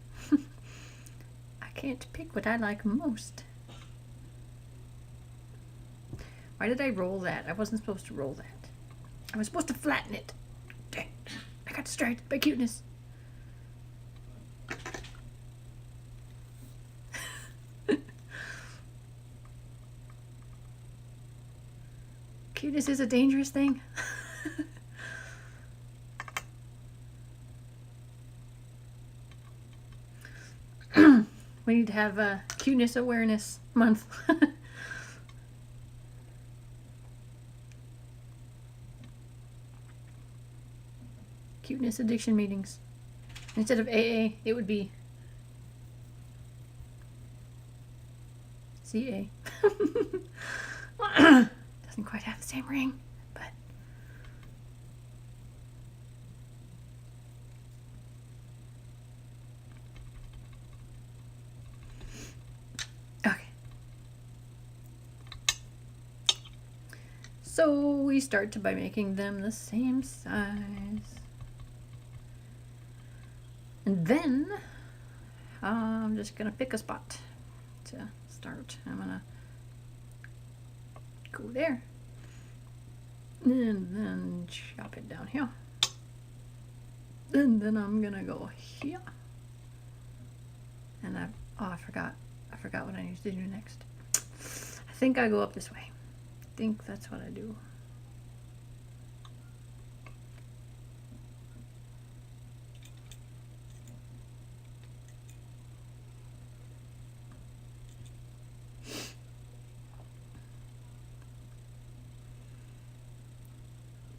I can't pick what I like most. Why did I roll that? I wasn't supposed to roll that. I was supposed to flatten it. Dang. I got distracted by cuteness. Cuteness is a dangerous thing. We need to have a cuteness awareness month. Cuteness addiction meetings. Instead of AA, it would be CA. Doesn't quite have the same ring, but okay. So we start by making them the same size. And then I'm just gonna pick a spot to start. I'm gonna go there and then chop it down here, and then I'm gonna go here, and I forgot what I need to do next. I think I go up this way. I think that's what I do.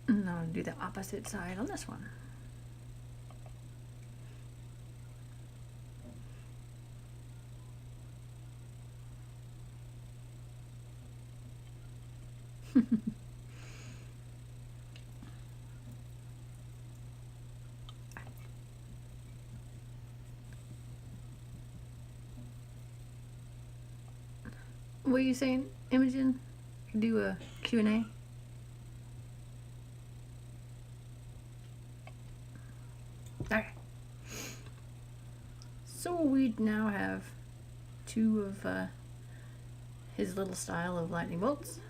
And I'll do the opposite side on this one. What are you saying, Imogen? Do a Q&A? Okay. So we now have two of his little style of lightning bolts.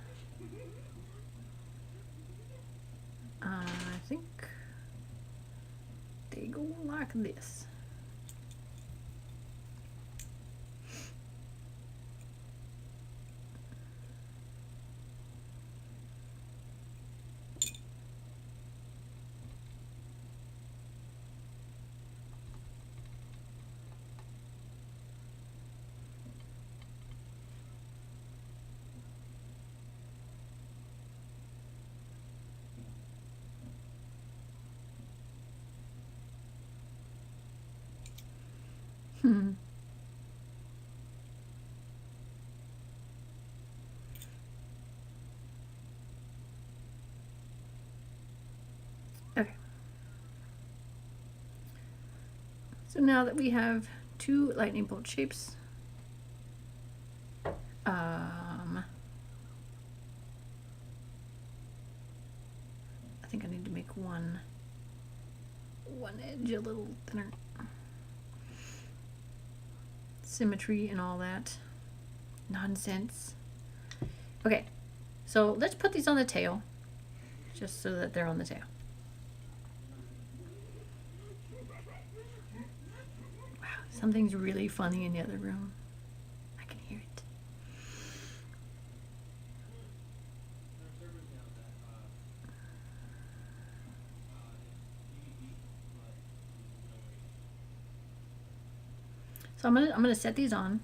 I think they go like this. Hmm. Okay. So now that we have 2 lightning bolt shapes, I think I need to make one edge a little thinner. Symmetry and all that nonsense. Okay, so let's put these on the tail, just so that they're on the tail. Wow, something's really funny in the other room. I can hear it. So I'm gonna set these on,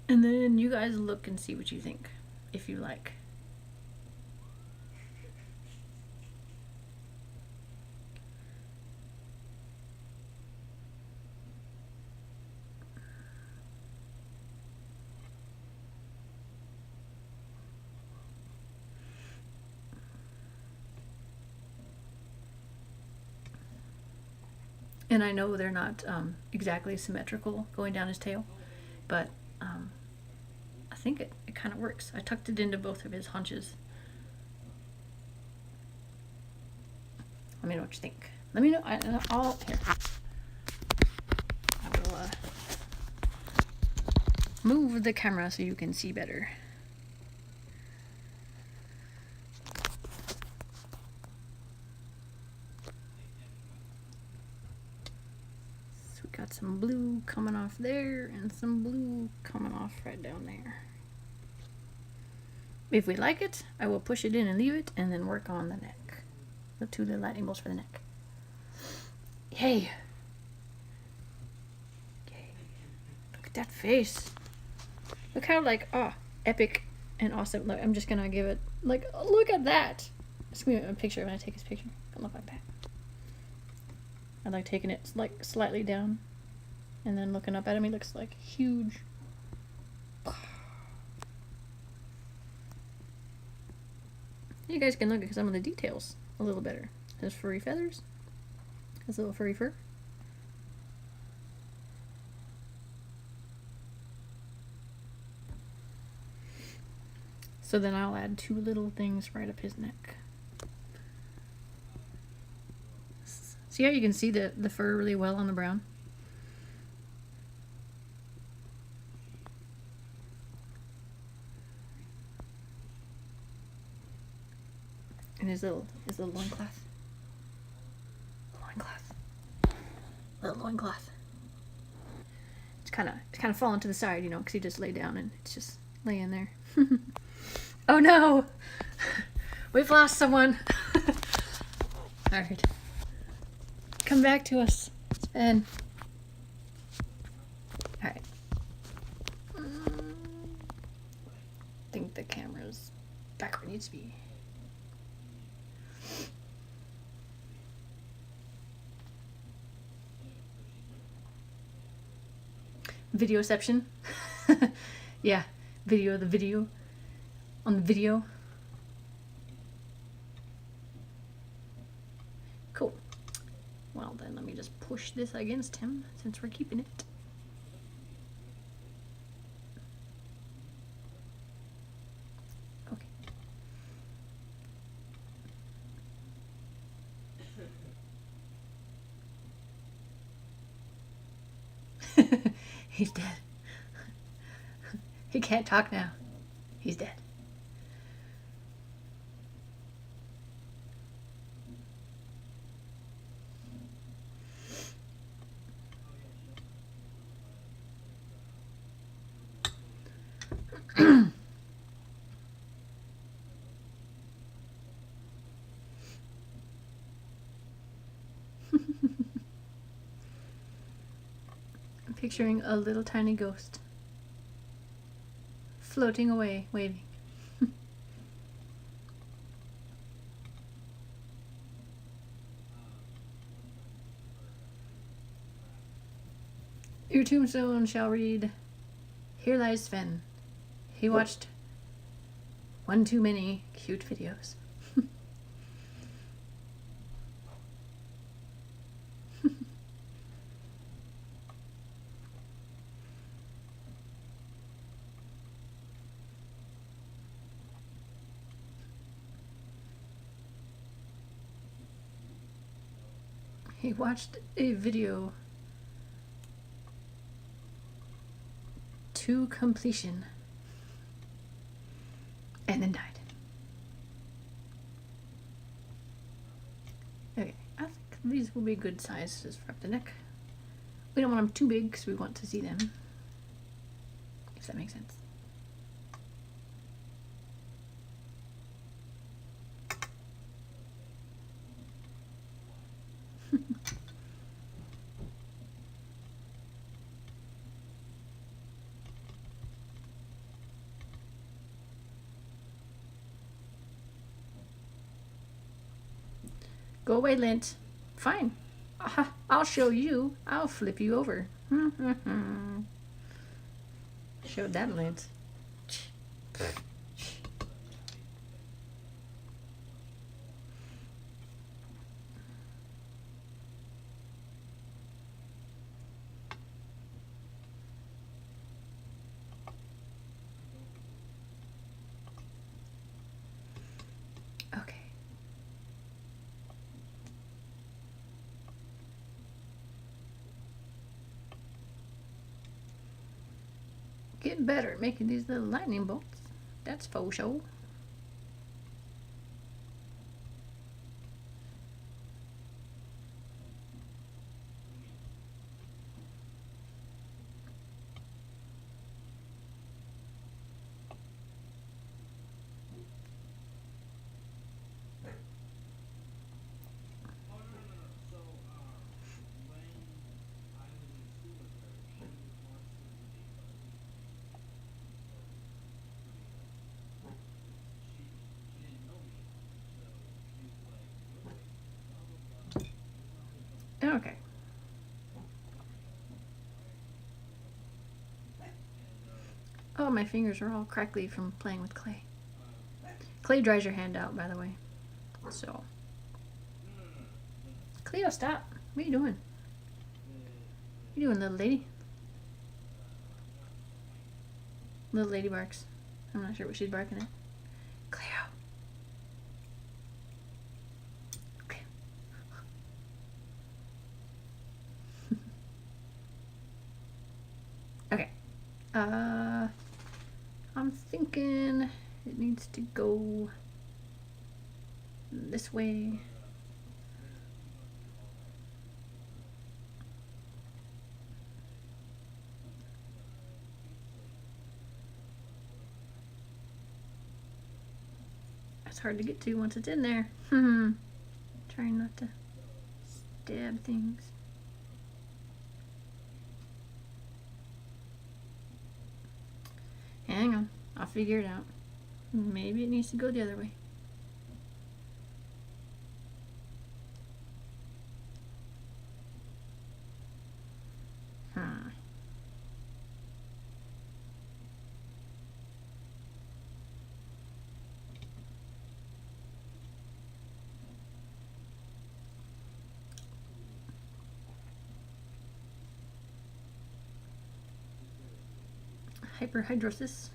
and then you guys look and see what you think, if you like. And I know they're not exactly symmetrical going down his tail, but I think it kind of works. I tucked it into both of his haunches. Let me know what you think. Let me know. I'll here. I will move the camera so you can see better. So we got some blue coming off there and some blue coming off right down there. If we like it, I will push it in and leave it, and then work on the neck. The 2 little lightning bolts for the neck. Yay! Yay! Look at that face. Look how epic and awesome. Look, I'm just gonna give it look at that. Just give me a picture when I take his picture. Don't look like that. I like taking it slightly down, and then looking up at him. He looks like huge. You guys can look at some of the details a little better. His furry feathers. His little furry fur. So then I'll add 2 little things right up his neck. See how you can see the fur really well on the brown? And his little loincloth. Little loincloth. It's kind of falling to the side, you know, because he just lay down and it's just laying there. Oh no! We've lost someone. Alright. Come back to us, Sven. Alright. I think the camera's back where it needs to be. Videoception. Yeah, the video on the video. Cool. Well then, let me just push this against him since we're keeping it. Okay. He's dead. He can't talk now. He's dead. I'm picturing a little tiny ghost floating away, waving. Your tombstone shall read, "Here lies Sven. He watched one too many cute videos." He watched a video to completion and then died. Okay, I think these will be good sizes for the neck. We don't want them too big because we want to see them, if that makes sense. Go away, Lint. Fine. Aha, I'll show you. I'll flip you over. Showed that, Lint. Okay. Getting better at making these little lightning bolts. That's faux show. Okay. Oh, my fingers are all crackly from playing with clay. Clay dries your hand out, by the way. So. Cleo, stop. What are you doing? What are you doing, little lady? Little lady barks. I'm not sure what she's barking at. Cleo. Okay. Okay. I'm thinking it needs to go this way. It's hard to get to once it's in there. Trying not to stab things. Hang on, I'll figure it out. Maybe it needs to go the other way. Hyperhidrosis.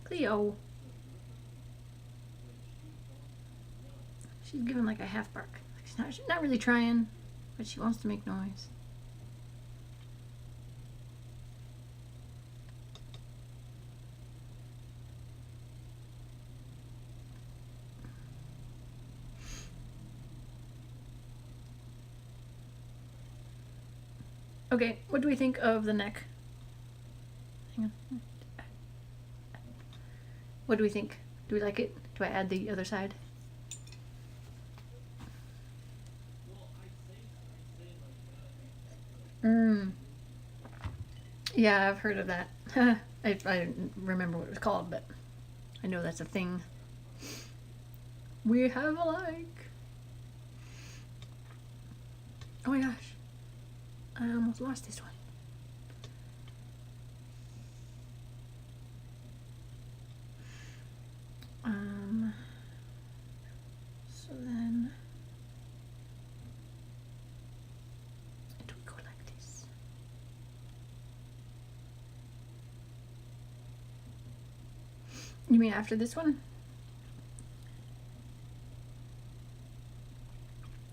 Cleo. She's giving like a half bark. She's not really trying, but she wants to make noise. Okay, what do we think of the neck? Hang on. What do we think? Do we like it? Do I add the other side? Yeah, I've heard of that. I don't remember what it was called, but I know that's a thing. We have a like. Oh my gosh. I almost lost this one. So then it would go like this. You mean after this one?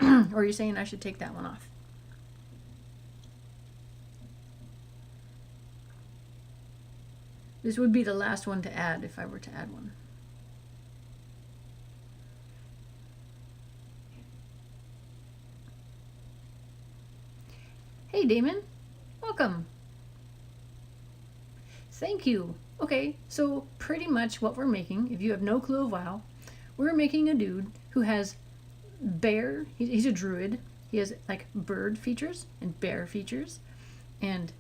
Or are you saying I should take that one off? This would be the last one to add if I were to add one. Hey Damon, welcome. Thank you. Okay, so pretty much what we're making, if you have no clue of WoW, we're making a dude who has bear, he's a druid, he has like bird features and bear features, and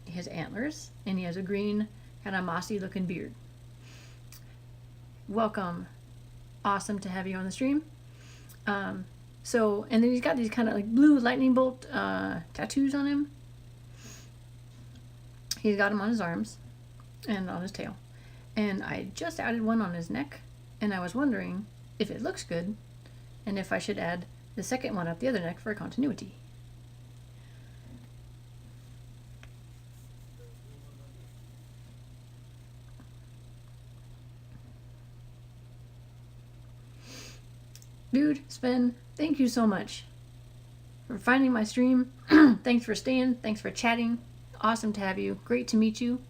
he has antlers, and he has a green kind of mossy looking beard. Welcome. Awesome to have you on the stream. So, and then he's got these kind of like blue lightning bolt tattoos on him. He's got them on his arms and on his tail. And I just added one on his neck, and I was wondering if it looks good and if I should add the second one up the other neck for continuity. Dude, Sven, thank you so much for finding my stream. Thanks for staying. Thanks for chatting. Awesome to have you. Great to meet you.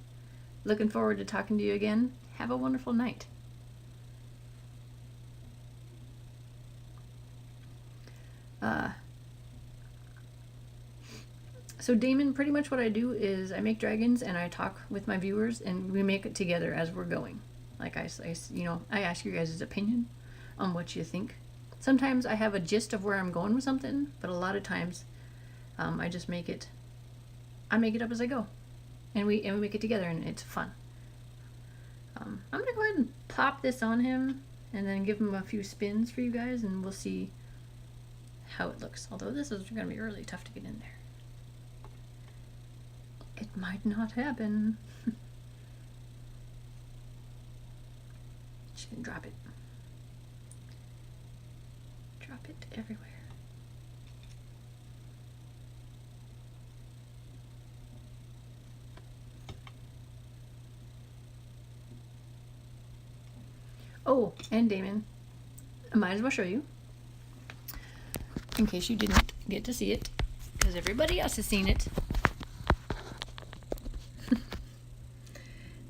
Looking forward to talking to you again. Have a wonderful night. So Damon, pretty much what I do is I make dragons and I talk with my viewers and we make it together as we're going. Like I ask you guys' opinion on what you think. Sometimes I have a gist of where I'm going with something, but a lot of times I just make it up as I go. And we make it together and it's fun. I'm going to go ahead and pop this on him and then give him a few spins for you guys and we'll see how it looks. Although this is going to be really tough to get in there. It might not happen. Just gonna drop it. Drop it everywhere. Oh, and Damon, I might as well show you, in case you didn't get to see it, because everybody else has seen it.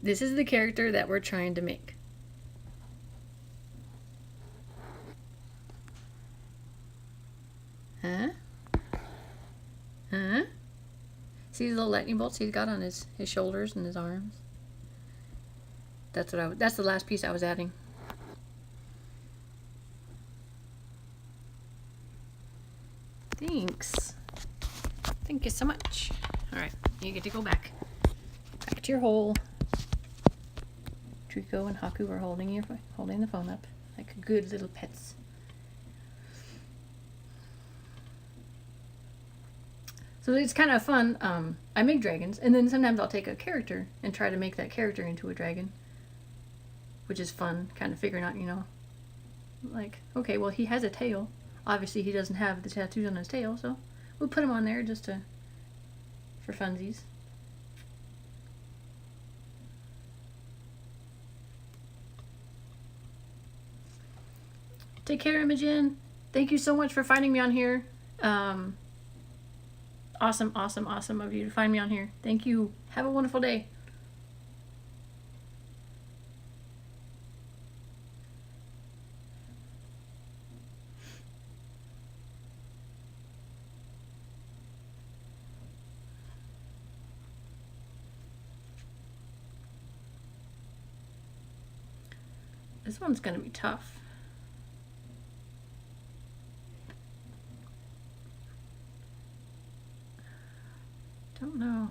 This is the character that we're trying to make. Huh? Huh? See the little lightning bolts he's got on his shoulders and his arms? That's the last piece I was adding. Thanks. Thank you so much. Alright, you get to go back. Back to your hole. Trico and Haku are holding the phone up like good little pets. So it's kind of fun. I make dragons, and then sometimes I'll take a character and try to make that character into a dragon, which is fun, kind of figuring out, like, okay, well, he has a tail. Obviously, he doesn't have the tattoos on his tail, so we'll put him on there just for funsies. Take care, Imogen. Thank you so much for finding me on here. Awesome of you to find me on here. Thank you. Have a wonderful day. This one's gonna be tough. Don't know.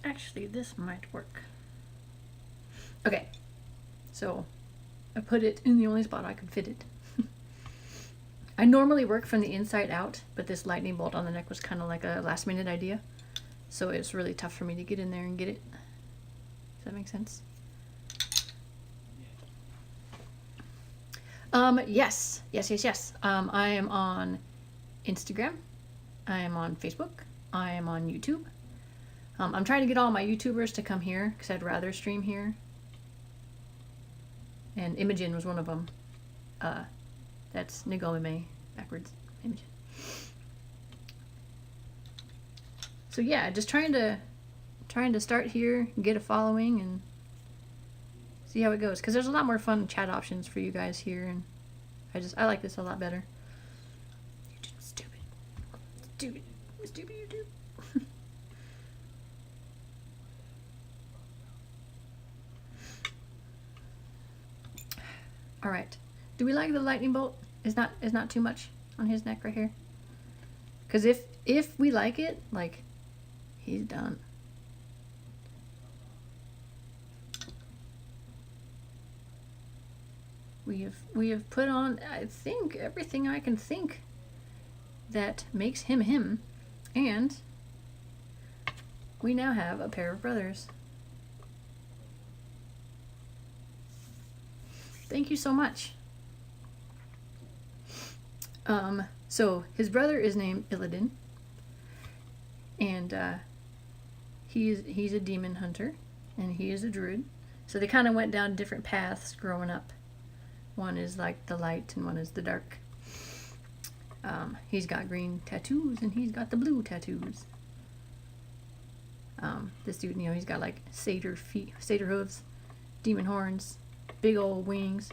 Actually, this might work. Okay, so I put it in the only spot I could fit it. I normally work from the inside out, but this lightning bolt on the neck was kind of like a last minute idea. So it's really tough for me to get in there and get it. Does that make sense? Yes. I am on Instagram. I am on Facebook. I am on YouTube. I'm trying to get all my YouTubers to come here because I'd rather stream here. And Imogen was one of them. That's Nigomime backwards. Imogen. So yeah, just trying to start here, get a following, and see how it goes. Because there's a lot more fun chat options for you guys here, and I like this a lot better. YouTube's stupid. Stupid YouTube. All right. Do we like the lightning bolt? Is not too much on his neck right here? Because if we like it, like, he's done. We have put on, I think, everything I can think that makes him him, and we now have a pair of brothers. Thank you so much. So his brother is named Illidan, and he's a demon hunter, and he is a druid. So they kind of went down different paths growing up. One is like the light, and one is the dark. He's got green tattoos, and he's got the blue tattoos. This dude, you know, he's got like satyr feet, satyr hooves, demon horns, big old wings,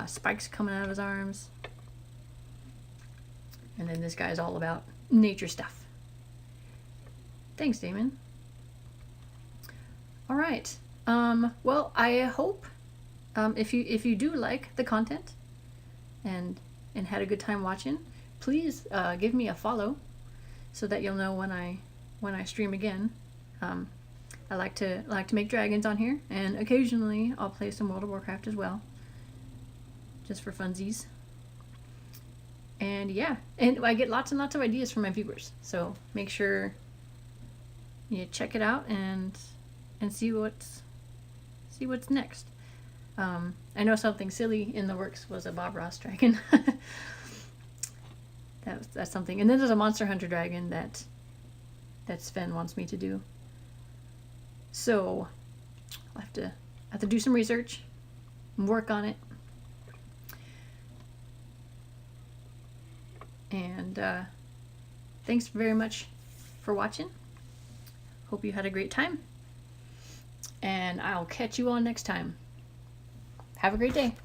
spikes coming out of his arms. And then this guy's all about nature stuff. Thanks, Damon. All right. Well, I hope if you do like the content and had a good time watching, please give me a follow so that you'll know when I stream again. I like to make dragons on here, and occasionally I'll play some World of Warcraft as well, just for funsies. And yeah, and I get lots and lots of ideas from my viewers, so make sure you check it out and see what's next. I know something silly in the works was a Bob Ross dragon. That's something. And then there's a Monster Hunter dragon that Sven wants me to do. So I'll have to do some research and work on it. And thanks very much for watching. Hope you had a great time. And I'll catch you all next time. Have a great day.